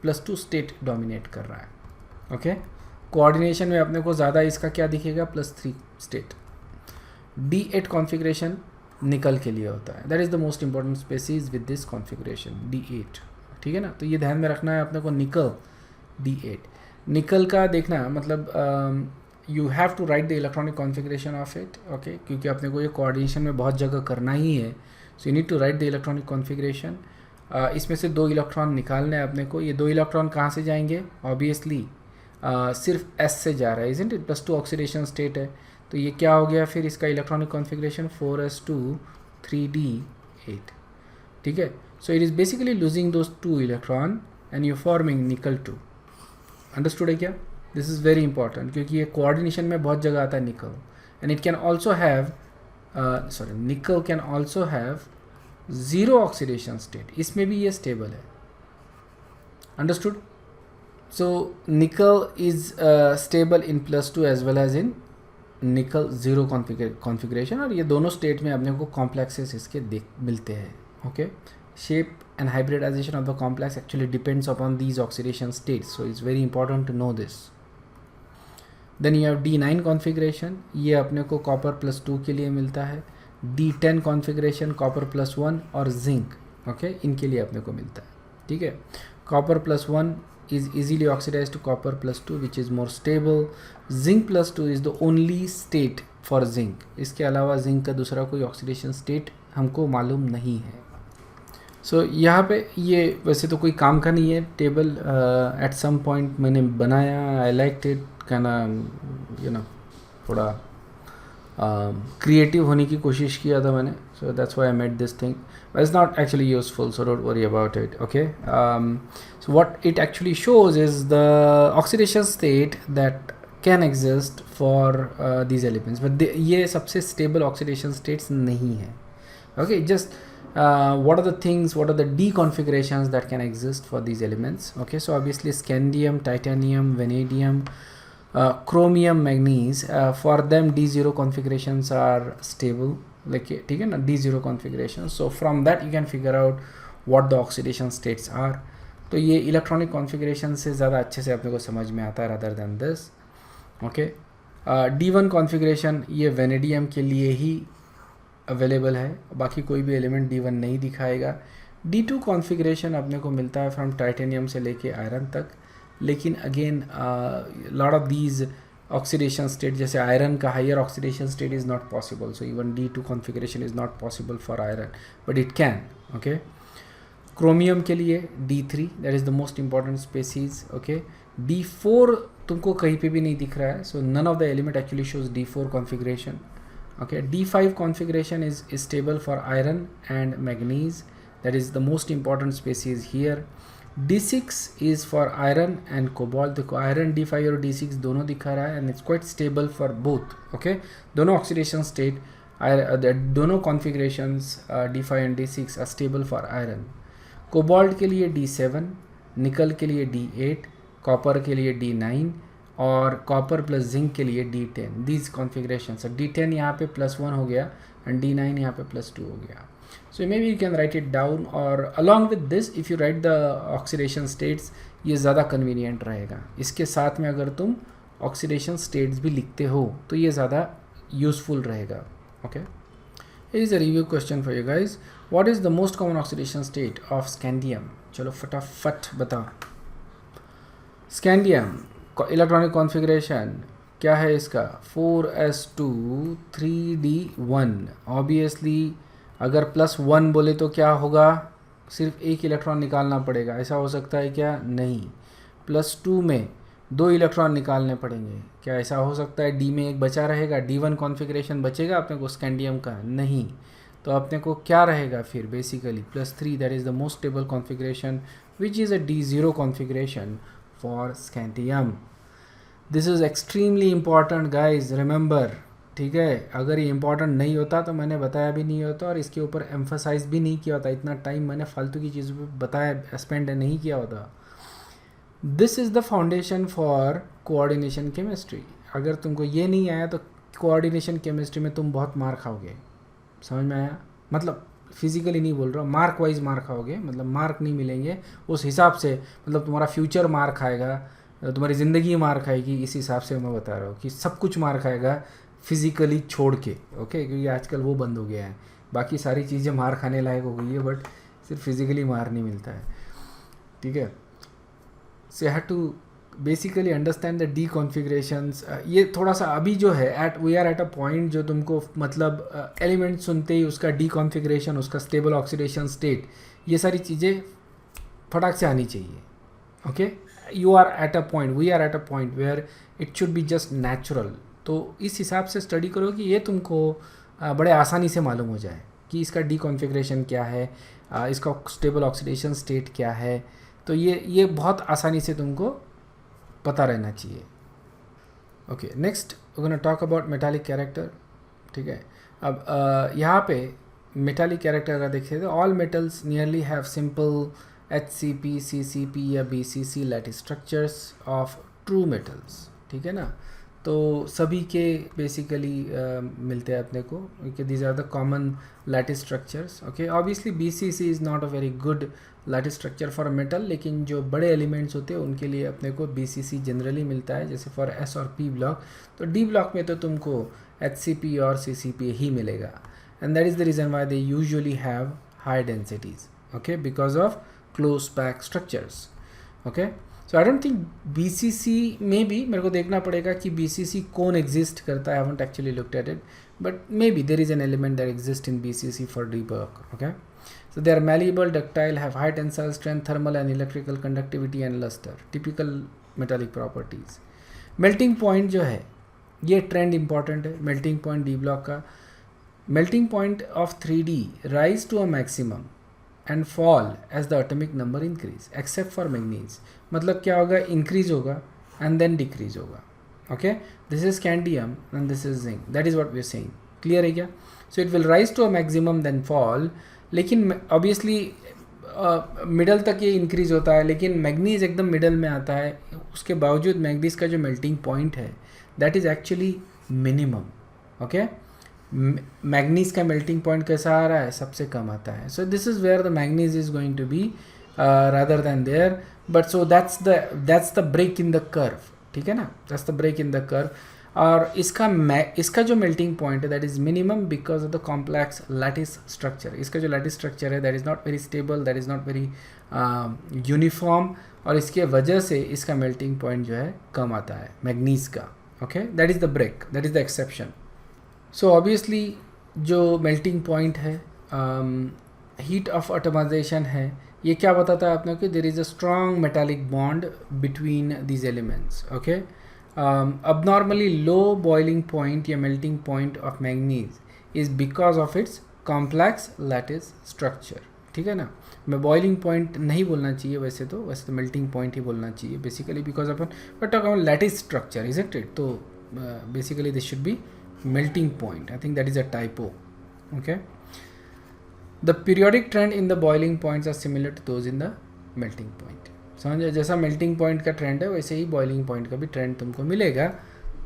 +2 स्टेट डोमिनेट कर रहा है. ओके कोऑर्डिनेशन में अपने को ज़्यादा इसका क्या दिखेगा, +3 स्टेट. D8 कॉन्फ़िगरेशन निकल के लिए होता है, that is the most important species with this configuration D8. ठीक है ना. तो ये ध्यान में रखना है अपने को. निकल D8 निकल का देखना मतलब you have to write the electronic configuration of it. Okay क्योंकि अपने को ये कोऑर्डिनेशन में बहुत जगह करना ही है. So you need to write the electronic configuration. इसमें से 2 इलेक्ट्रॉन निकालने हैं अपने को. ये 2 इलेक्ट्रॉन कहाँ से जाएंगे, ऑब्वियसली सिर्फ S से जा रहा है, इज़न्ट इट? +2 ऑक्सीडेशन स्टेट है. तो ये क्या हो गया फिर इसका इलेक्ट्रॉनिक कॉन्फ़िगरेशन 4s2 3d8. ठीक है. So it is basically losing those 2 electron and you forming निकल 2. अंडरस्टूड है क्या? दिस इज़ वेरी इंपॉर्टेंट क्योंकि ये कोऑर्डिनेशन में बहुत जगह आता है nickel. And it can also have nickel can also have 0 oxidation state. इसमें भी ये स्टेबल है. Understood. So nickel is stable in +2 as well as in nickel 0 configuration. और ये दोनों स्टेट में अपने को कॉम्प्लेक्सेस इसके मिलते हैं. Okay shape and hybridization of the complex actually depends upon these oxidation states, so it's very important to know this. Then you have D9 configuration, ये अपने को कॉपर +2 के लिए मिलता है. D10 configuration कॉपर +1 और जिंक, ओके इनके लिए अपने को मिलता है. ठीक है. Copper +1 is easily oxidized to copper +2 which is more stable. Zinc +2 is the only state for zinc. इसके अलावा zinc का दूसरा कोई oxidation state हमको मालूम नहीं है. So यहाँ पे ये वैसे तो कोई काम का नहीं है टेबल. At some point मैंने बनाया, I liked it, kinda थोड़ा क्रिएटिव होने की कोशिश किया था मैंने. So that's why I made this thing. But it's not actually useful, so don't worry about it. Okay. So what it actually shows is the oxidation state that can exist for these elements, but ये सबसे stable oxidation states नहीं है. Okay, just what are the things, what are the D configurations that can exist for these elements? Okay, so obviously scandium, titanium, vanadium, chromium, manganese, for them D0 configurations are stable. Like ठीक है ना, D0 configuration. So from that you can figure out what the oxidation states are. तो ये इलेक्ट्रॉनिक कॉन्फ़िगरेशन से ज़्यादा अच्छे से अपने को समझ में आता है rather than this. Okay. D1 configuration ये वेनेडियम के लिए ही अवेलेबल है, बाकी कोई भी एलिमेंट D1 नहीं दिखाएगा. D2 कॉन्फ़िगरेशन अपने को मिलता है फ्रॉम टाइटेनियम से लेके आयरन तक, लेकिन again lot of these oxidation state, जैसे आयरन का higher oxidation state is not possible, so even D2 configuration is not possible for iron, but it can. Okay. Chromium के लिए D3 that is the most important species. Okay. D4 तुमको कहीं पे भी नहीं दिख रहा है, so none of the element actually shows D4 configuration. Okay, D5 configuration is stable for iron and manganese, that is the most important species here. D6 is for iron and cobalt. देखो iron D5 और D6 दोनों दिखा रहा है and it's quite stable for both. Okay, दोनों oxidation state, दोनों configurations D5 and D6 are stable for iron. cobalt के लिए D7, निकल के लिए D8, कॉपर के लिए D9 और कॉपर प्लस जिंक के लिए D10. These configuration. D10 यहाँ पे +1 हो गया एंड D9 यहाँ पे +2 हो गया. So maybe you can write it down, और along with this if you write the oxidation states, ये ज़्यादा कन्वीनियंट रहेगा. इसके साथ में अगर तुम ऑक्सीडेशन स्टेट्स भी लिखते हो तो ये ज़्यादा यूज़फुल रहेगा. Okay. Here is a review question for you guys. What is the most common oxidation state of scandium? चलो फटाफट बताओ. स्कैंडियम इलेक्ट्रॉनिक कॉन्फ़िगरेशन क्या है इसका? 4s2 3d1. ऑब्वियसली अगर +1 बोले तो क्या होगा? सिर्फ एक इलेक्ट्रॉन निकालना पड़ेगा. ऐसा हो सकता है क्या? नहीं. +2 में 2 इलेक्ट्रॉन निकालने पड़ेंगे. क्या ऐसा हो सकता है D में एक बचा रहेगा? D1 कॉन्फ़िगरेशन बचेगा अपने को स्कैंडियम का? नहीं. तो अपने को क्या रहेगा फिर? Basically +3 that is the most stable configuration which is a D0 configuration for scandium. This is extremely important guys, remember. ठीक है, अगर ये इम्पॉर्टेंट नहीं होता तो मैंने बताया भी नहीं होता और इसके ऊपर एम्फसाइज भी नहीं किया होता. इतना टाइम मैंने फालतू की चीज़ों पे बताया स्पेंड नहीं किया होता. This is the foundation for coordination chemistry. अगर तुमको ये नहीं आया तो कोऑर्डिनेशन केमिस्ट्री में तुम बहुत मार खाओगे. समझ में आया? मतलब फिजिकली नहीं बोल रहा, मार्क वाइज मार खाओगे, मतलब मार्क नहीं मिलेंगे उस हिसाब से, मतलब तुम्हारा फ्यूचर मार खाएगा, तुम्हारी ज़िंदगी मार खाएगी. इस हिसाब से मैं बता रहा हूँ कि सब कुछ मार खाएगा फिज़िकली छोड़ के. ओके, क्योंकि आजकल वो बंद हो गया है. बाकी सारी चीज़ें मार खाने लायक हो गई है, बट सिर्फ फिज़िकली मार नहीं मिलता है. ठीक है. So you have to basically understand the D configurations. ये थोड़ा सा अभी जो है we are at a point जो तुमको मतलब एलिमेंट सुनते ही उसका डी कॉन्फ़िगरेशन, उसका स्टेबल ऑक्सीडेशन स्टेट, ये सारी चीज़ें फटाक से आनी चाहिए. Okay. You are at a point, we are at a point where it should be just natural. तो इस हिसाब से स्टडी करो कि ये तुमको बड़े आसानी से मालूम हो जाए कि इसका डी कॉन्फ़िगरेशन क्या है, इसका स्टेबल ऑक्सीडेशन स्टेट क्या है. तो ये बहुत आसानी से तुमको पता रहना चाहिए. Okay. Next we gonna talk about metallic character. ठीक है. अब यहाँ पे मेटालिक कैरेक्टर अगर देखें तो all metals nearly have simple HCP, CCP या BCC lattice structures of true metals. ठीक है ना. तो सभी के बेसिकली मिलते हैं अपने को, क्योंकि these are the common lattice structures. Okay. Obviously BCC is not a very good lattice structure for metal, लेकिन जो बड़े एलिमेंट्स होते हैं उनके लिए अपने को BCC जनरली मिलता है, जैसे फॉर S और P ब्लॉक. तो D ब्लॉक में तो तुमको HCP और CCP ही मिलेगा, and that is the reason why they usually have high densities. Okay, because of close pack structures. Okay, so I don't think BCC में भी मेरे को देखना पड़ेगा कि BCC कौन एग्जिस्ट करता है. I haven't actually looked at it, but maybe there is an element that exists in BCC for debug. Okay, so they are malleable, ductile, have high tensile strength, thermal and electrical conductivity and luster, typical metallic properties. Melting point जो है ये trend important है. Melting point D block का melting point of 3D rise to a maximum and fall as the atomic number increase except for manganese. मतलब क्या होगा, increase होगा and then decrease होगा. Okay, this is scandium and this is zinc. That is what we are saying. Clear है क्या? So it will rise to a maximum then fall. लेकिन obviously मिडल तक ये इंक्रीज होता है, लेकिन मैग्नीज एकदम मिडल में आता है. उसके बावजूद मैग्नीज का जो मेल्टिंग पॉइंट है that is actually minimum. Okay, manganese का मेल्टिंग पॉइंट कैसा आ रहा है, सबसे कम आता है. So this is where the manganese is going to be rather than there. But so that's the break in the curve. ठीक है ना, that's the break in the curve. और इसका जो मेल्टिंग पॉइंट है that is minimum because of the complex lattice structure. इसका जो लैटिस स्ट्रक्चर है that is not very stable, that is not very uniform, और इसके वजह से इसका मेल्टिंग पॉइंट जो है कम आता है मैग्नीज का. Okay, that is the break, that is the exception. So obviously जो मेल्टिंग पॉइंट है, हीट ऑफ एटमाइजेशन है, ये क्या बताता है आपने कि there is a strong metallic bond between these elements. Okay, abnormally low boiling point या melting point of manganese is because of its complex lattice structure. ठीक है ना, मैं boiling point नहीं बोलना चाहिए वैसे तो melting point ही बोलना चाहिए basically because upon we're talking about lattice structure, isn't it? तो basically this should be melting point. I think that is a typo. Okay, the periodic trend in the boiling points are similar to those in the melting point. समझे, जैसा मेल्टिंग पॉइंट का ट्रेंड है वैसे ही बॉइलिंग पॉइंट का भी ट्रेंड तुमको मिलेगा.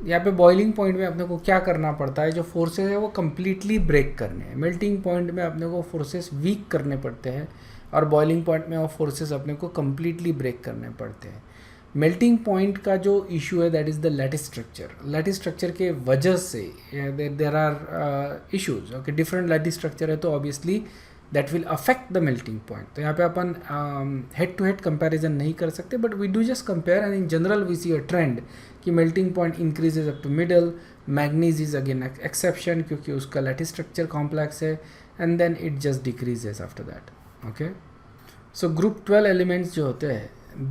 यहाँ पे बॉइलिंग पॉइंट में अपने को क्या करना पड़ता है, जो फोर्सेस है वो कम्प्लीटली ब्रेक करने हैं. मेल्टिंग पॉइंट में अपने को फोर्सेस वीक करने पड़ते हैं, और बॉइलिंग पॉइंट में वो फोर्सेस अपने को कम्प्लीटली ब्रेक करने पड़ते हैं. मेल्टिंग पॉइंट का जो इशू है that is the lattice structure. Lattice structure के वजह से there are issues. Okay, different lattice structure है तो obviously that will affect the melting point. तो यहाँ पे अपन head to head comparison नहीं कर सकते, but we do just compare and in general we see a trend कि melting point increases up to middle, manganese is again exception क्योंकि उसका lattice structure complex है, and then it just decreases after that. Okay, so group 12 elements जो होते हैं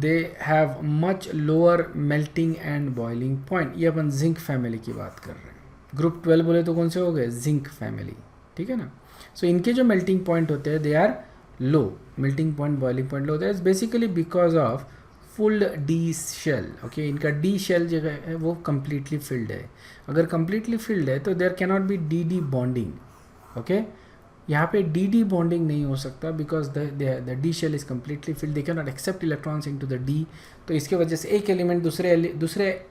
they have much lower melting and boiling point. ये अपन zinc family की बात कर रहे हैं. group 12 बोले तो कौन से हो गए, zinc family. ठीक है ना. सो इनके जो मेल्टिंग पॉइंट होते हैं they are low, melting point boiling point low होता है basically because of full d shell. Okay, इनका डी शेल जो है वो कम्प्लीटली फिल्ड है. अगर कम्प्लीटली फिल्ड है तो there cannot be d bonding. Okay, यहाँ पे डी बॉन्डिंग नहीं हो सकता because the d shell is completely filled. They can not accept electrons into the d. तो इसके वजह से एक एलिमेंट दूसरे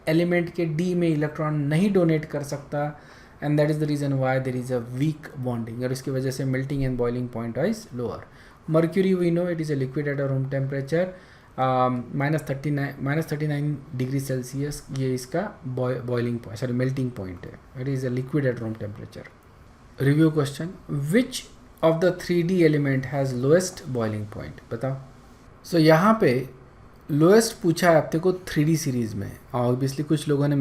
एलिमेंट के डी में इलेक्ट्रॉन नहीं डोनेट कर सकता, and that is the reason why there is a weak bonding, और इसकी वजह से melting and boiling point is lower. Mercury we know it is a liquid at a room temperature -39 degree Celsius. ये इसका boiling point sorry melting point है. It is a liquid at room temperature. Review question: which of the 3D element has lowest boiling point? बताओ. So यहाँ पे लोएस्ट पूछा है आपको 3D सीरीज़ में. ऑब्वियसली कुछ लोगों ने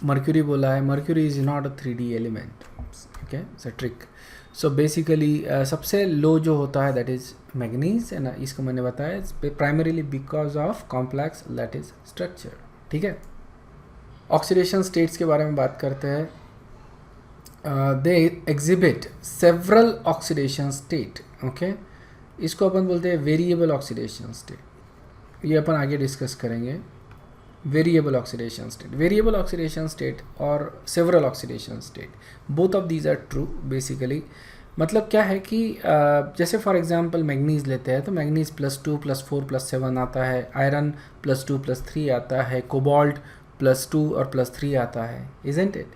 मर्क्यूरी बोला है. Mercury is not a 3D element. Okay, it's a trick. So basically सबसे लो जो होता है दैट इज़ मैग्नीज, एंड इसको मैंने बताया primarily because of complex lattice structure. ठीक है, ऑक्सीडेशन स्टेट्स के बारे में बात करते हैं. They exhibit several oxidation state. Okay, इसको अपन बोलते हैं वेरिएबल ऑक्सीडेशन स्टेट. ये अपन आगे डिस्कस करेंगे. वेरिएबल ऑक्सीडेशन स्टेट और several oxidation state, both of these are true basically. मतलब क्या है कि जैसे फॉर एग्जांपल मैग्नीज लेते हैं तो मैग्नीज +2 +4 +7 आता है, आयरन +2 +3 आता है, कोबाल्ट +2 और +3 आता है, इजंट इट.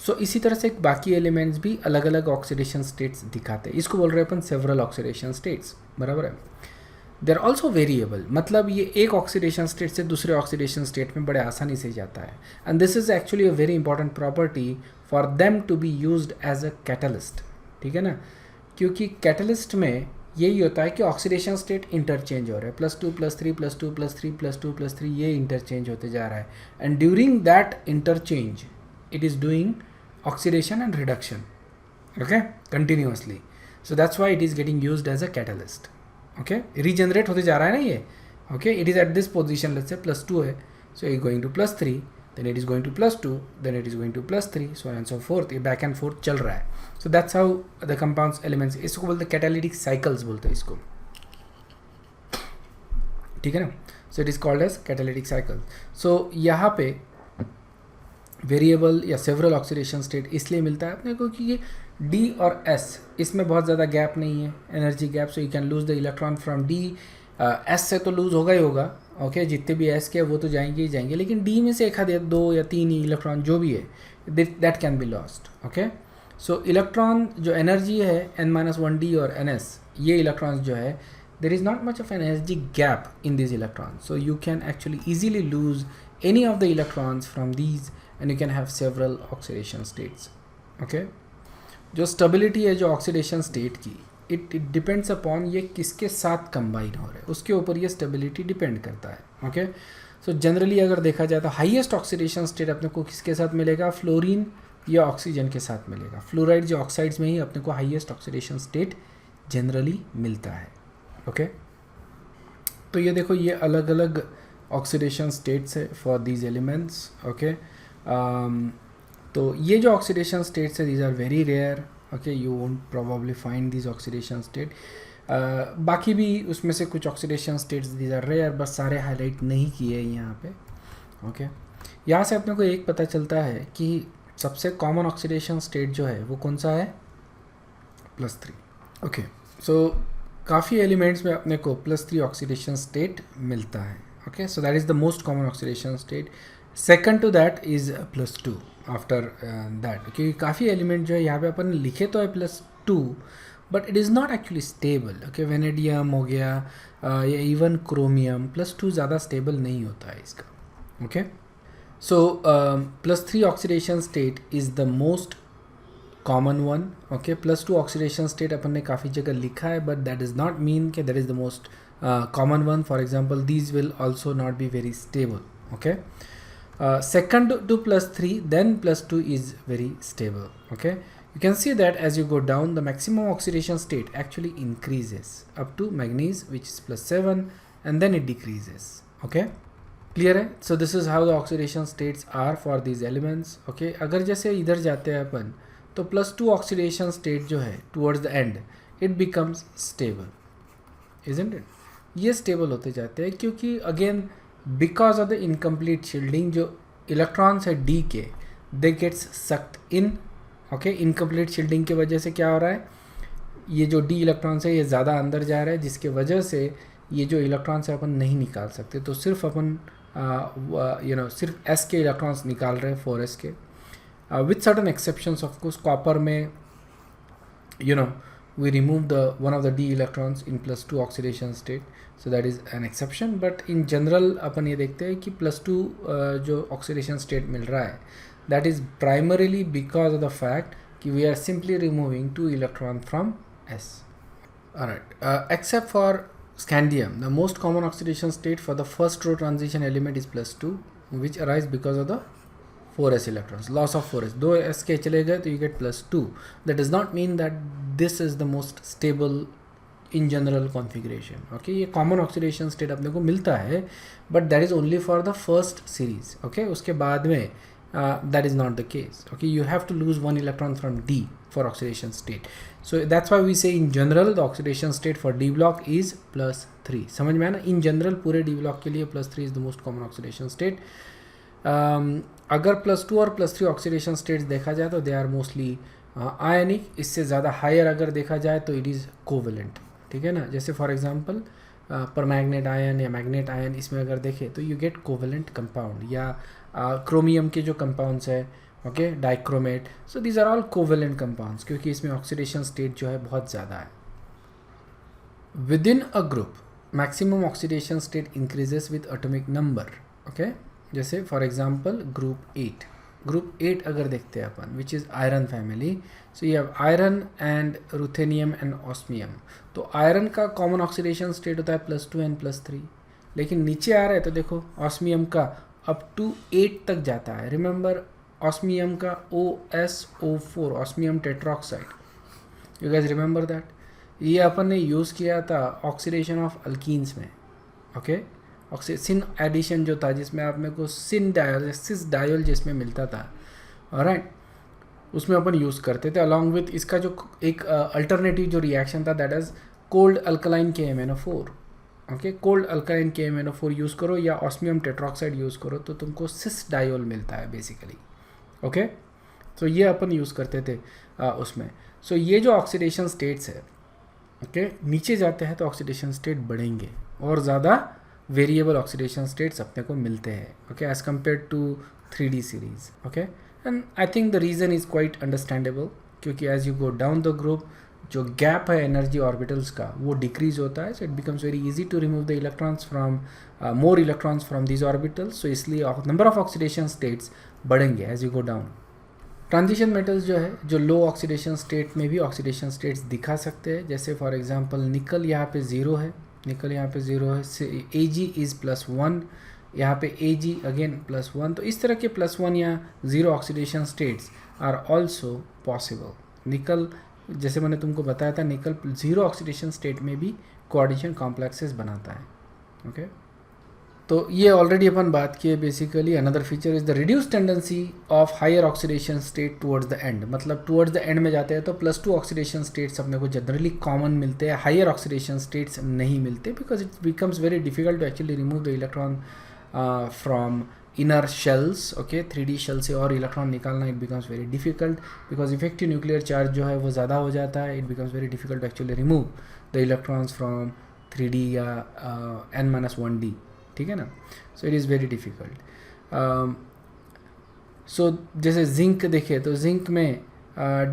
सो इसी तरह से बाकी एलिमेंट्स भी अलग अलग ऑक्सीडेशन स्टेट्स दिखाते हैं. इसको बोल रहे हैं अपन सेवरल ऑक्सीडेशन स्टेट्स, बराबर है. दे आर ऑल्सो वेरिएबल, मतलब ये एक ऑक्सीडेशन स्टेट से दूसरे ऑक्सीडेशन स्टेट में बड़े आसानी से जाता है. And this is actually a very important property for them to be used as a catalyst. ठीक है ना, क्योंकि कैटलिस्ट में यही होता है कि ऑक्सीडेशन स्टेट इंटरचेंज हो रहा है, +2 +3 +2 +3 +2 +3 ये इंटरचेंज होते जा रहा है, and during that interchange it is doing oxidation and reduction, okay, continuously. So that's why it is getting used as a catalyst. Okay, regenerate होते जा रहा है ना ये. Okay, it is at this position, let's say +2 है, so it going to +3, then it is going to +2, then it is going to +3, so on and so forth. ये back and forth चल रहा है. So that's how the compounds elements, इसको बोलते हैं catalytic cycles बोलते हैं इसको, ठीक है ना. So it is called as catalytic cycles. So यहाँ पे वेरिएबल या सेवरल ऑक्सीडेशन स्टेट इसलिए मिलता है अपने को कि ये D और S इसमें बहुत ज़्यादा गैप नहीं है, energy gap. So you can lose the electron from D. S से तो लूज़ होगा ही होगा, ओके, जितने भी S के वो तो जाएंगे ही जाएंगे, लेकिन D में से एक आध या 2 या 3 ही इलेक्ट्रॉन जो भी है that can be lost. Okay, so electron जो एनर्जी है n-1d और ns, ये इलेक्ट्रॉन्स जो है there is not much of energy gap in this electron, so you can actually easily lose any of the electrons from these and you can have several oxidation states. Okay, जो स्टेबिलिटी है जो ऑक्सीडेशन स्टेट की, इट डिपेंड्स अपॉन ये किसके साथ कंबाइन हो रहे हैं, उसके ऊपर ये स्टेबिलिटी डिपेंड करता है. ओके, सो जनरली अगर देखा जाए तो हाईएस्ट ऑक्सीडेशन स्टेट अपने को किसके साथ मिलेगा, फ्लोरीन या ऑक्सीजन के साथ मिलेगा. फ्लोराइड जो ऑक्साइड्स में ही अपने को हाईएस्ट ऑक्सीडेशन स्टेट जनरली मिलता है. ओके, तो ये देखो ये अलग अलग ऑक्सीडेशन स्टेट्स है फॉर दीज एलिमेंट्स. ओके, तो ये जो ऑक्सीडेशन स्टेट्स है these are very rare. Okay, you won't probably find this oxidation state. बाकी भी उसमें से कुछ oxidation states these are rare, बस सारे हाईलाइट नहीं किए यहाँ पे. ओके, यहाँ से अपने को एक पता चलता है कि सबसे कॉमन ऑक्सीडेशन स्टेट जो है वो कौन सा है, +3. ओके, सो काफ़ी एलिमेंट्स में अपने को +3 ऑक्सीडेशन स्टेट मिलता है. Okay, so that is the most common oxidation state. Second to that is +2 after that, क्योंकि काफ़ी एलिमेंट जो है यहाँ पे अपन लिखे तो है +2 but it is not actually stable. Okay, vanadium हो गया या इवन क्रोमियम, +2 ज़्यादा स्टेबल नहीं होता है इसका. Okay, so +3 oxidation state is the most common one. Okay, +2 oxidation state अपन ने काफ़ी जगह लिखा है, but that is not mean कि that is the most common one. For example these will also not be very stable. Okay, second to +3, then +2 is very stable. Okay, you can see that as you go down the maximum oxidation state actually increases up to manganese which is +7 and then it decreases. Okay, clear है. So this is how the oxidation states are for these elements. Okay, अगर जैसे इधर जाते हैं अपन तो +2 oxidation state जो है towards the end it becomes stable, isn't it? ये stable होते जाते हैं क्योंकि again because of the incomplete shielding, जो इलेक्ट्रॉन्स है डी के they gets sucked in. Okay, incomplete shielding की वजह से क्या हो रहा है, ये जो डी इलेक्ट्रॉन्स है ये ज़्यादा अंदर जा रहा है, जिसके वजह से ये जो इलेक्ट्रॉन्स है अपन नहीं निकाल सकते. तो सिर्फ अपन सिर्फ एस के इलेक्ट्रॉन्स निकाल रहे हैं 4s के, with certain exceptions. Of course copper में we remove the one of the d electrons in +2 oxidation state, so that is an exception. but in general अपन ये देखते हैं कि +2 जो oxidation state मिल रहा है that is primarily because of the fact कि we are simply removing 2 electron from s. Alright, except for scandium, the most common oxidation state for the first row transition element is +2, which arise because of the 4s electrons, loss of 4s. 2s के चले गए तो you get +2. that does not mean that this is the most stable in general configuration. okay, ये common oxidation state अपने को मिलता है but that is only for the first series. okay, उसके बाद में that is not the case. okay, you have to lose 1 electron from D for oxidation state. so that's why we say in general the oxidation state for D block is +3. समझ में आया ना, in general पूरे D block के लिए +3 is the most common oxidation state. अगर +2 और +3 ऑक्सीडेशन स्टेट्स देखा जाए तो दे आर मोस्टली आयनिक. इससे ज़्यादा हायर अगर देखा जाए तो इट इज़ कोवेलेंट. ठीक है ना, जैसे फॉर एग्जांपल परमैग्नेट आयन या मैग्नेट आयन, इसमें अगर देखें तो यू गेट कोवेलेंट कंपाउंड. या क्रोमियम के जो कंपाउंड्स है, okay, dichromate, so these are all covalent compounds क्योंकि इसमें ऑक्सीडेशन स्टेट जो है बहुत ज़्यादा है. Within a group maximum oxidation state increases with atomic number. Okay, जैसे फॉर एग्जांपल ग्रुप 8 ग्रुप 8 अगर देखते हैं अपन विच इज़ आयरन फैमिली, सो ये have iron and ruthenium and osmium. तो आयरन का कॉमन ऑक्सीडेशन स्टेट होता है +2 एंड +3, लेकिन नीचे आ रहा है तो देखो ऑस्मियम का अप टू 8 तक जाता है। रिमेंबर ऑस्मियम का OSO4 osmium tetroxide, you guys remember that, ये अपन ने यूज़ किया था ऑक्सीडेशन ऑफ अल्कीन्स में। ओके, सिन एडिशन जो था जिसमें आप मेरे को सिस डायोल जिसमें मिलता था, ऑलराइट, उसमें अपन यूज़ करते थे अलॉन्ग विथ इसका जो एक अल्टरनेटिव जो रिएक्शन था that is cold alkaline KMnO4। Okay, cold alkaline KMnO4 use करो या ऑस्मियम टेट्रोक्साइड यूज़ करो तो तुमको सिस डायोल मिलता है बेसिकली। ओके, तो ये अपन यूज़ करते थे उसमें। सो ये जो ऑक्सीडेशन स्टेट्स है, ओके, नीचे जाते हैं तो ऑक्सीडेशन स्टेट बढ़ेंगे और ज़्यादा वेरिएबल ऑक्सीडेशन स्टेट्स अपने को मिलते हैं, okay, as compare to 3D series. Okay, and I think the reason is quite understandable, क्योंकि as you go down the group जो गैप है एनर्जी ऑर्बिटल्स का वो डिक्रीज होता है, so it becomes very easy to remove the electrons from more electrons from these orbitals, so इसलिए नंबर ऑफ ऑक्सीडेशन स्टेट्स बढ़ेंगे as you go down. Transition metals जो है जो लो ऑक्सीडेशन स्टेट में भी ऑक्सीडेशन स्टेट्स दिखा सकते हैं, जैसे फॉर एग्जांपल निकल यहाँ पे 0 है, निकल यहाँ पे 0 है, Ag इज़ +1, यहाँ पे Ag अगेन +1, तो इस तरह के +1 या 0 oxidation states are also possible. Nickel जैसे मैंने तुमको बताया था, निकल 0 ऑक्सीडेशन स्टेट में भी कोऑर्डिनेशन कॉम्प्लेक्सेस बनाता है। ओके, तो ये ऑलरेडी अपन बात की है। Basically another feature is the reduce tendency of higher oxidation state towards the end, मतलब टुवर्ड्स द एंड में जाते हैं तो +2 ऑक्सीडेशन स्टेट्स अपने को जनरली कॉमन मिलते हैं, हायर ऑक्सीडेशन स्टेट्स नहीं मिलते, because it becomes very difficult to actually remove the electron from inner shells. Okay, 3D shell से और इलेक्ट्रॉन निकालना it becomes very difficult, because effective nuclear charge जो है वो ज़्यादा हो जाता है, it becomes very difficult to actually remove the electrons from 3D या n-1d, ठीक है ना। So it is very difficult. So जैसे जिंक देखे तो जिंक में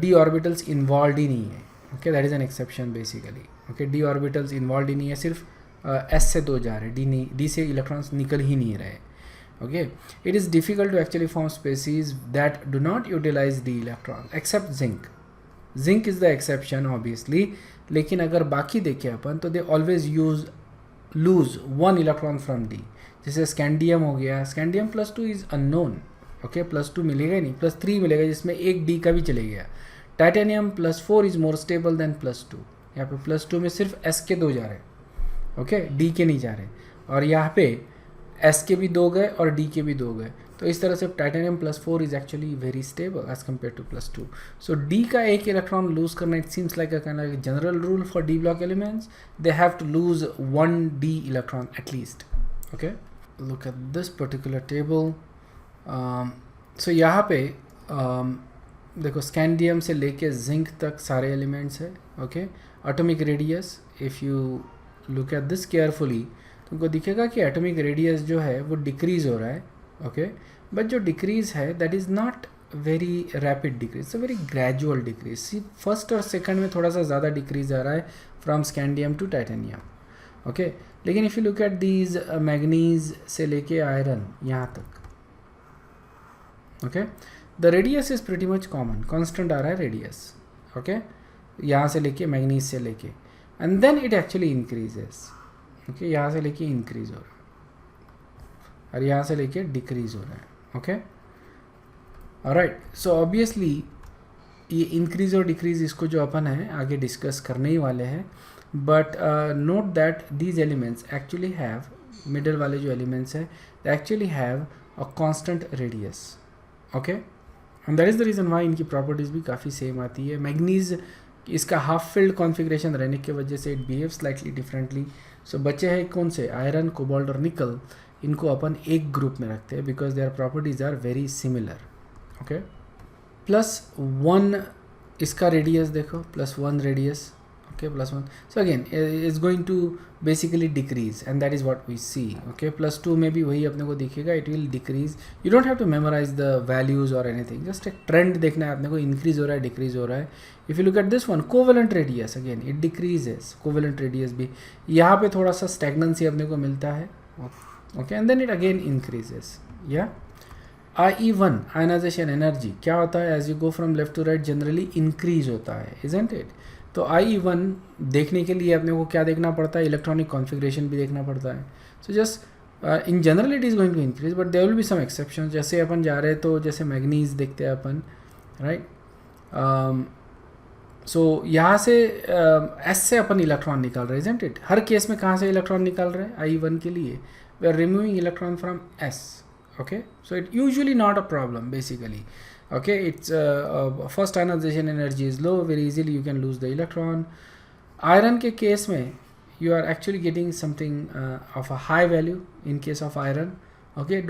d ऑर्बिटल्स इन्वॉल्व ही नहीं है। Okay, that is an exception basically. Okay, d orbitals involve ही नहीं है, सिर्फ s से 2 जा रहे हैं, d से इलेक्ट्रॉन्स निकल ही नहीं रहे। Okay, it is difficult to actually form species that do not utilize the electron except zinc. Zinc is the exception obviously, लेकिन अगर बाकी देखें अपन तो they always lose 1 electron from d. जैसे स्कैंडियम हो गया, स्कैंडियम +2 इज़ अननोन। ओके, +2 मिलेगा ही नहीं, +3 मिलेगा जिसमें एक डी का भी चले गया। Titanium +4 is more stable then +2। यहाँ पे +2 में सिर्फ s के 2 जा रहे हैं, ओके, डी के नहीं जा रहे, और यहाँ पे s के भी 2 गए और डी के भी 2 गए। तो इस तरह से titanium +4 is actually very stable as compare to +2। So d का एक इलेक्ट्रॉन लूज करना it seems like a kind of general rule for d block elements, they have to lose 1 d electron at least. Okay, look at this particular table. So यहाँ पे देखो स्कैंडियम से लेके जिंक तक सारे एलिमेंट्स है। Okay, atomic radius if you look at this carefully तुमको दिखेगा कि एटॉमिक रेडियस जो है वो डिक्रीज़ हो रहा है। ओके, बट जो डिक्रीज़ है that is not very rapid decrease, very gradual decrease. See first और सेकंड में थोड़ा सा ज़्यादा डिक्रीज आ रहा है from scandium to titanium. Okay, लेकिन if you look at these manganese से लेके आयरन यहाँ तक, okay, the radius is pretty much common, constant आ रहा है रेडियस। ओके, यहाँ से लेके मैग्नीज से लेके, and then it actually increases. Okay, यहाँ से लेके इंक्रीज हो रहा है और यहाँ से लेके डिक्रीज हो रहा है। ओके, ऑलराइट, सो ऑब्वियसली ये इंक्रीज और डिक्रीज इसको जो अपन है आगे डिस्कस करने ही वाले हैं, but note that these elements actually have, middle वाले जो एलिमेंट्स हैं दे actually have a constant radius. Okay, and that is the reason Y इनकी प्रॉपर्टीज़ भी काफ़ी सेम आती है। मैग्नीज इसका हाफ फील्ड कॉन्फ़िगरेशन रहने की वजह से इट बिहेव स्लाइटली डिफरेंटली। सो बचे हैं कौन से, आयरन, कोबाल्ट और निकल, इनको अपन एक ग्रुप में रखते हैं because their properties are very similar. Okay, +1 इसका रेडियस देखो, +1 radius. Okay, +1, so again is going to basically decrease and that is what we see. Okay, +2 में भी वही अपने को दिखेगा, it will decrease. You don't have to memorize the values और एनीथिंग, जस्ट एक ट्रेंड देखना है अपने को, इंक्रीज हो रहा है, डिक्रीज हो रहा है। If you look at this one, covalent radius, again it decreases, covalent radius भी यहाँ पे थोड़ा सा स्टैग्नेंसी अपने को मिलता है। Okay, and then it again increases. या IE1 आयनाइजेशन एनर्जी क्या होता है, as you go from left to right generally increase होता है, इजंट इट? तो IE1 देखने के लिए अपने को क्या देखना पड़ता है, इलेक्ट्रॉनिक कॉन्फ़िगरेशन भी देखना पड़ता है. So just in general it is going to increase, but there will be some exception. जैसे अपन जा रहे हैं तो जैसे मैग्नीज देखते हैं अपन, राइट? सो यहाँ से S से अपन इलेक्ट्रॉन निकाल रहे हैं, इजंट इट? हर केस में कहाँ से इलेक्ट्रॉन निकाल रहे हैं? IE1 के लिए we are removing electron from S. Okay, so it usually not a problem basically. Okay, it's first ionization energy is low, very easily you can lose the electron. Iron के case में you are actually getting something of a high value in case of iron. Okay,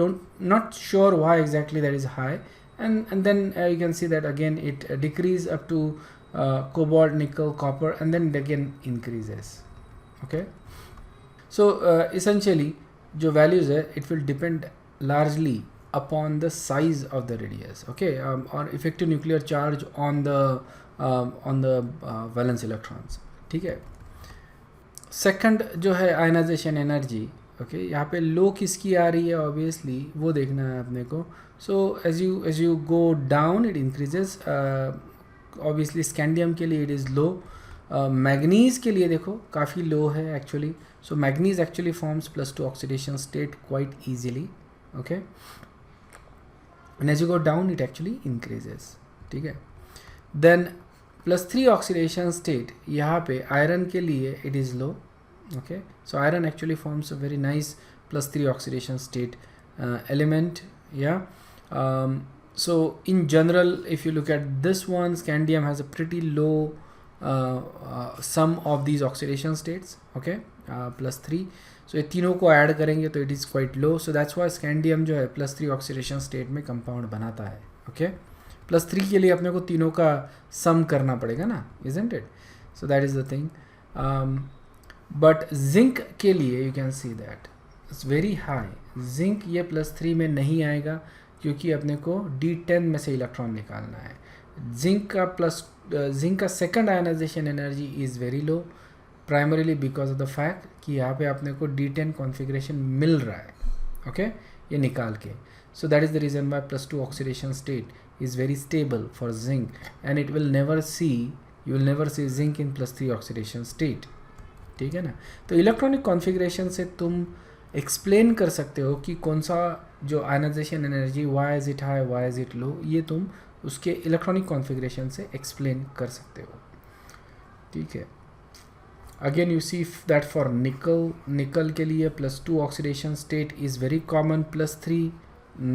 not sure why exactly that is high, and then you can see that again it decrease up to cobalt, nickel, copper, and then it again increases. Okay, so essentially जो values है it will depend largely upon the size of the radius, okay, or effective nuclear charge on the valence electrons. ठीक है. सेकंड जो है आयनाइजेशन एनर्जी, ओके, यहाँ पे लो किसकी आ रही है, ऑब्वियसली वो देखना है अपने को. So as you go down it increases. Obviously scandium के लिए इट इज़ लो. मैग्नीज के लिए देखो काफ़ी लो है actually. So manganese actually forms +2 oxidation stayed quiet easily. Okay, and as you go down it actually increases. ठीक है. Then +3 oxidation state, यहाँ पे iron के लिए it is low. Okay, so iron actually forms a very nice +3 oxidation state element. Yeah. So in general if you look at this one, scandium has a pretty low sum of these oxidation states. Okay, +3. सो ये तीनों को ऐड करेंगे तो it is quite low. So that's Y scandium जो है +3 ऑक्सीडेशन स्टेट में कंपाउंड बनाता है. ओके, +3 के लिए अपने को तीनों का सम करना पड़ेगा ना, isn't it? So that is the thing. But zinc के लिए you can see that it's very high. Zinc ये +3 में नहीं आएगा क्योंकि अपने को D10 में से इलेक्ट्रॉन निकालना है. जिंक का second ionization energy is very low, primarily because of the fact कि यहाँ पे अपने को D10 कॉन्फ़िगरेशन मिल रहा है. ओके, ये निकाल के. सो that is the reason Y +2 oxidation state is very stable for zinc, and it will never see, you will never see zinc in +3 oxidation state. ठीक है ना? तो इलेक्ट्रॉनिक कॉन्फ़िगरेशन से तुम एक्सप्लेन कर सकते हो कि कौन सा जो ionisation energy, why is it high, why is it low, ये तुम उसके इलेक्ट्रॉनिक कॉन्फ़िगरेशन से एक्सप्लेन कर सकते हो. ठीक है. Again you see that for nickel के लिए +2 oxidation state is very common, +3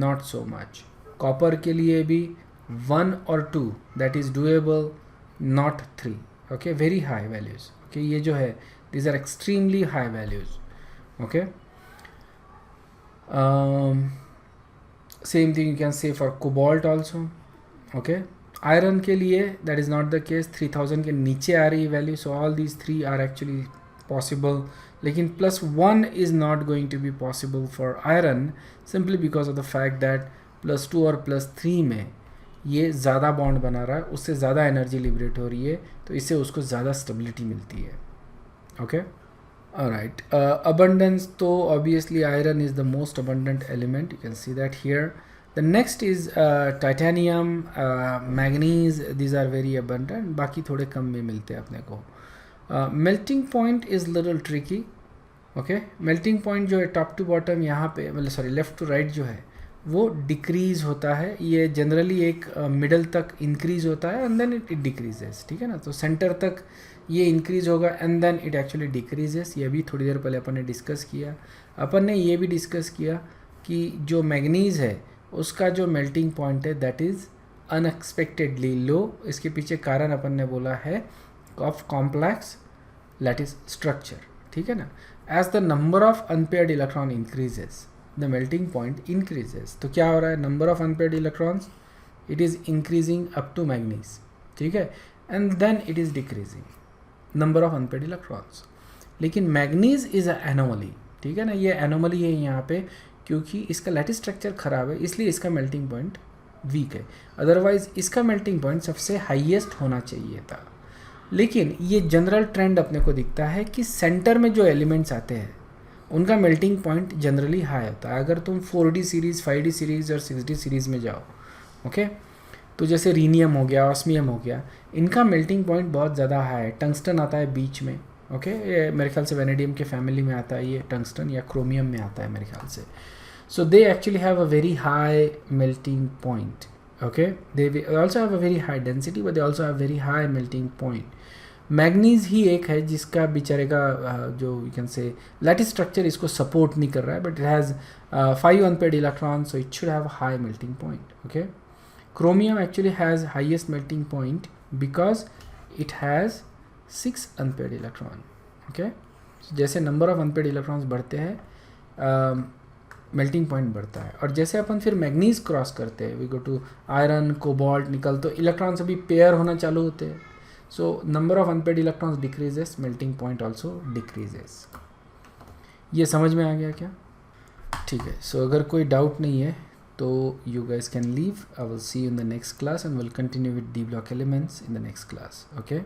not so much. Copper के लिए भी 1 or 2 that is doable, not 3. Okay, very high values. Okay, ये जो है these are extremely high values. Okay, same thing you can say for cobalt also. Okay, iron के लिए that is not the case. 3000 के नीचे आ रही है value. So all these 3 are actually possible, लेकिन +1 is not going to be possible for iron simply because of the fact that +2 और +3 में ये ज़्यादा बॉन्ड बना रहा है, उससे ज़्यादा एनर्जी लिबरेट हो रही है, तो इससे उसको ज़्यादा स्टेबिलिटी मिलती है. Okay, alright. अबंडेंस तो obviously iron is the most abundant element, you can see that here. The next is titanium, manganese. These are very abundant. बाकी थोड़े कम में मिलते हैं अपने को. Melting point is little tricky. Okay, melting point जो है टॉप टू बॉटम यहाँ पे, मतलब सॉरी लेफ्ट टू राइट जो है वो डिक्रीज होता है. ये जनरली एक मिडल तक इंक्रीज होता है एंड देन इट डिक्रीजेस. ठीक है ना? तो सेंटर तक ये इंक्रीज होगा and then it actually decreases. ये भी थोड़ी देर पहले अपन ने डिस्कस किया. अपन ने ये भी डिस्कस किया कि जो मैग्नीज है उसका जो मेल्टिंग पॉइंट है दैट इज़ अनएक्सपेक्टेडली लो. इसके पीछे कारण अपन ने बोला है ऑफ कॉम्प्लेक्स लैटिस स्ट्रक्चर. ठीक है ना? As the number of unpaired electron increases the melting point increases. तो क्या हो रहा है, number of unpaired electrons it is increasing up to manganese. ठीक है, and then it is decreasing number of unpaired electrons. लेकिन मैग्नीज इज़ अ एनोमली. ठीक है ना? ये एनोमली है यहाँ पे क्योंकि इसका लैटिस स्ट्रक्चर ख़राब है, इसलिए इसका मेल्टिंग पॉइंट वीक है. अदरवाइज़ इसका मेल्टिंग पॉइंट सबसे हाईएस्ट होना चाहिए था. लेकिन ये जनरल ट्रेंड अपने को दिखता है कि सेंटर में जो एलिमेंट्स आते हैं उनका मेल्टिंग पॉइंट जनरली हाई होता है. अगर तुम 4D सीरीज़, 5D सीरीज़ और 6D सीरीज़ में जाओ, ओके, तो जैसे रीनियम हो गया, ऑस्मियम हो गया, इनका मेल्टिंग पॉइंट बहुत ज़्यादा हाई है. टंगस्टन आता है बीच में, ओके, ये मेरे ख्याल से वेनेडियम के फैमिली में आता है ये टंगस्टन, या क्रोमियम में आता है मेरे ख्याल से. So they actually have a very high melting point, okay, they also have a very high density but they also have very high melting point. Manganese ही एक है जिसका बेचारे का जो you can say lattice structure इसको सपोर्ट नहीं कर रहा है, but it has 5 unpaired electron, so it should have high melting point. Okay, chromium actually has highest melting point because it has 6 unpaired electron. Okay, जैसे नंबर ऑफ अनपेयर्ड इलेक्ट्रॉन्स बढ़ते हैं मेल्टिंग पॉइंट बढ़ता है. और जैसे अपन फिर मैग्नीज क्रॉस करते हैं, we go to iron, cobalt, nickel, तो इलेक्ट्रॉन्स अभी पेयर होना चालू होते हैं. So number of unpaired electrons decreases, melting point also decreases. ये समझ में आ गया क्या? ठीक है. सो अगर कोई डाउट नहीं है तो you guys can leave. I will see you in the next class and will continue with D block elements in the next class. Okay.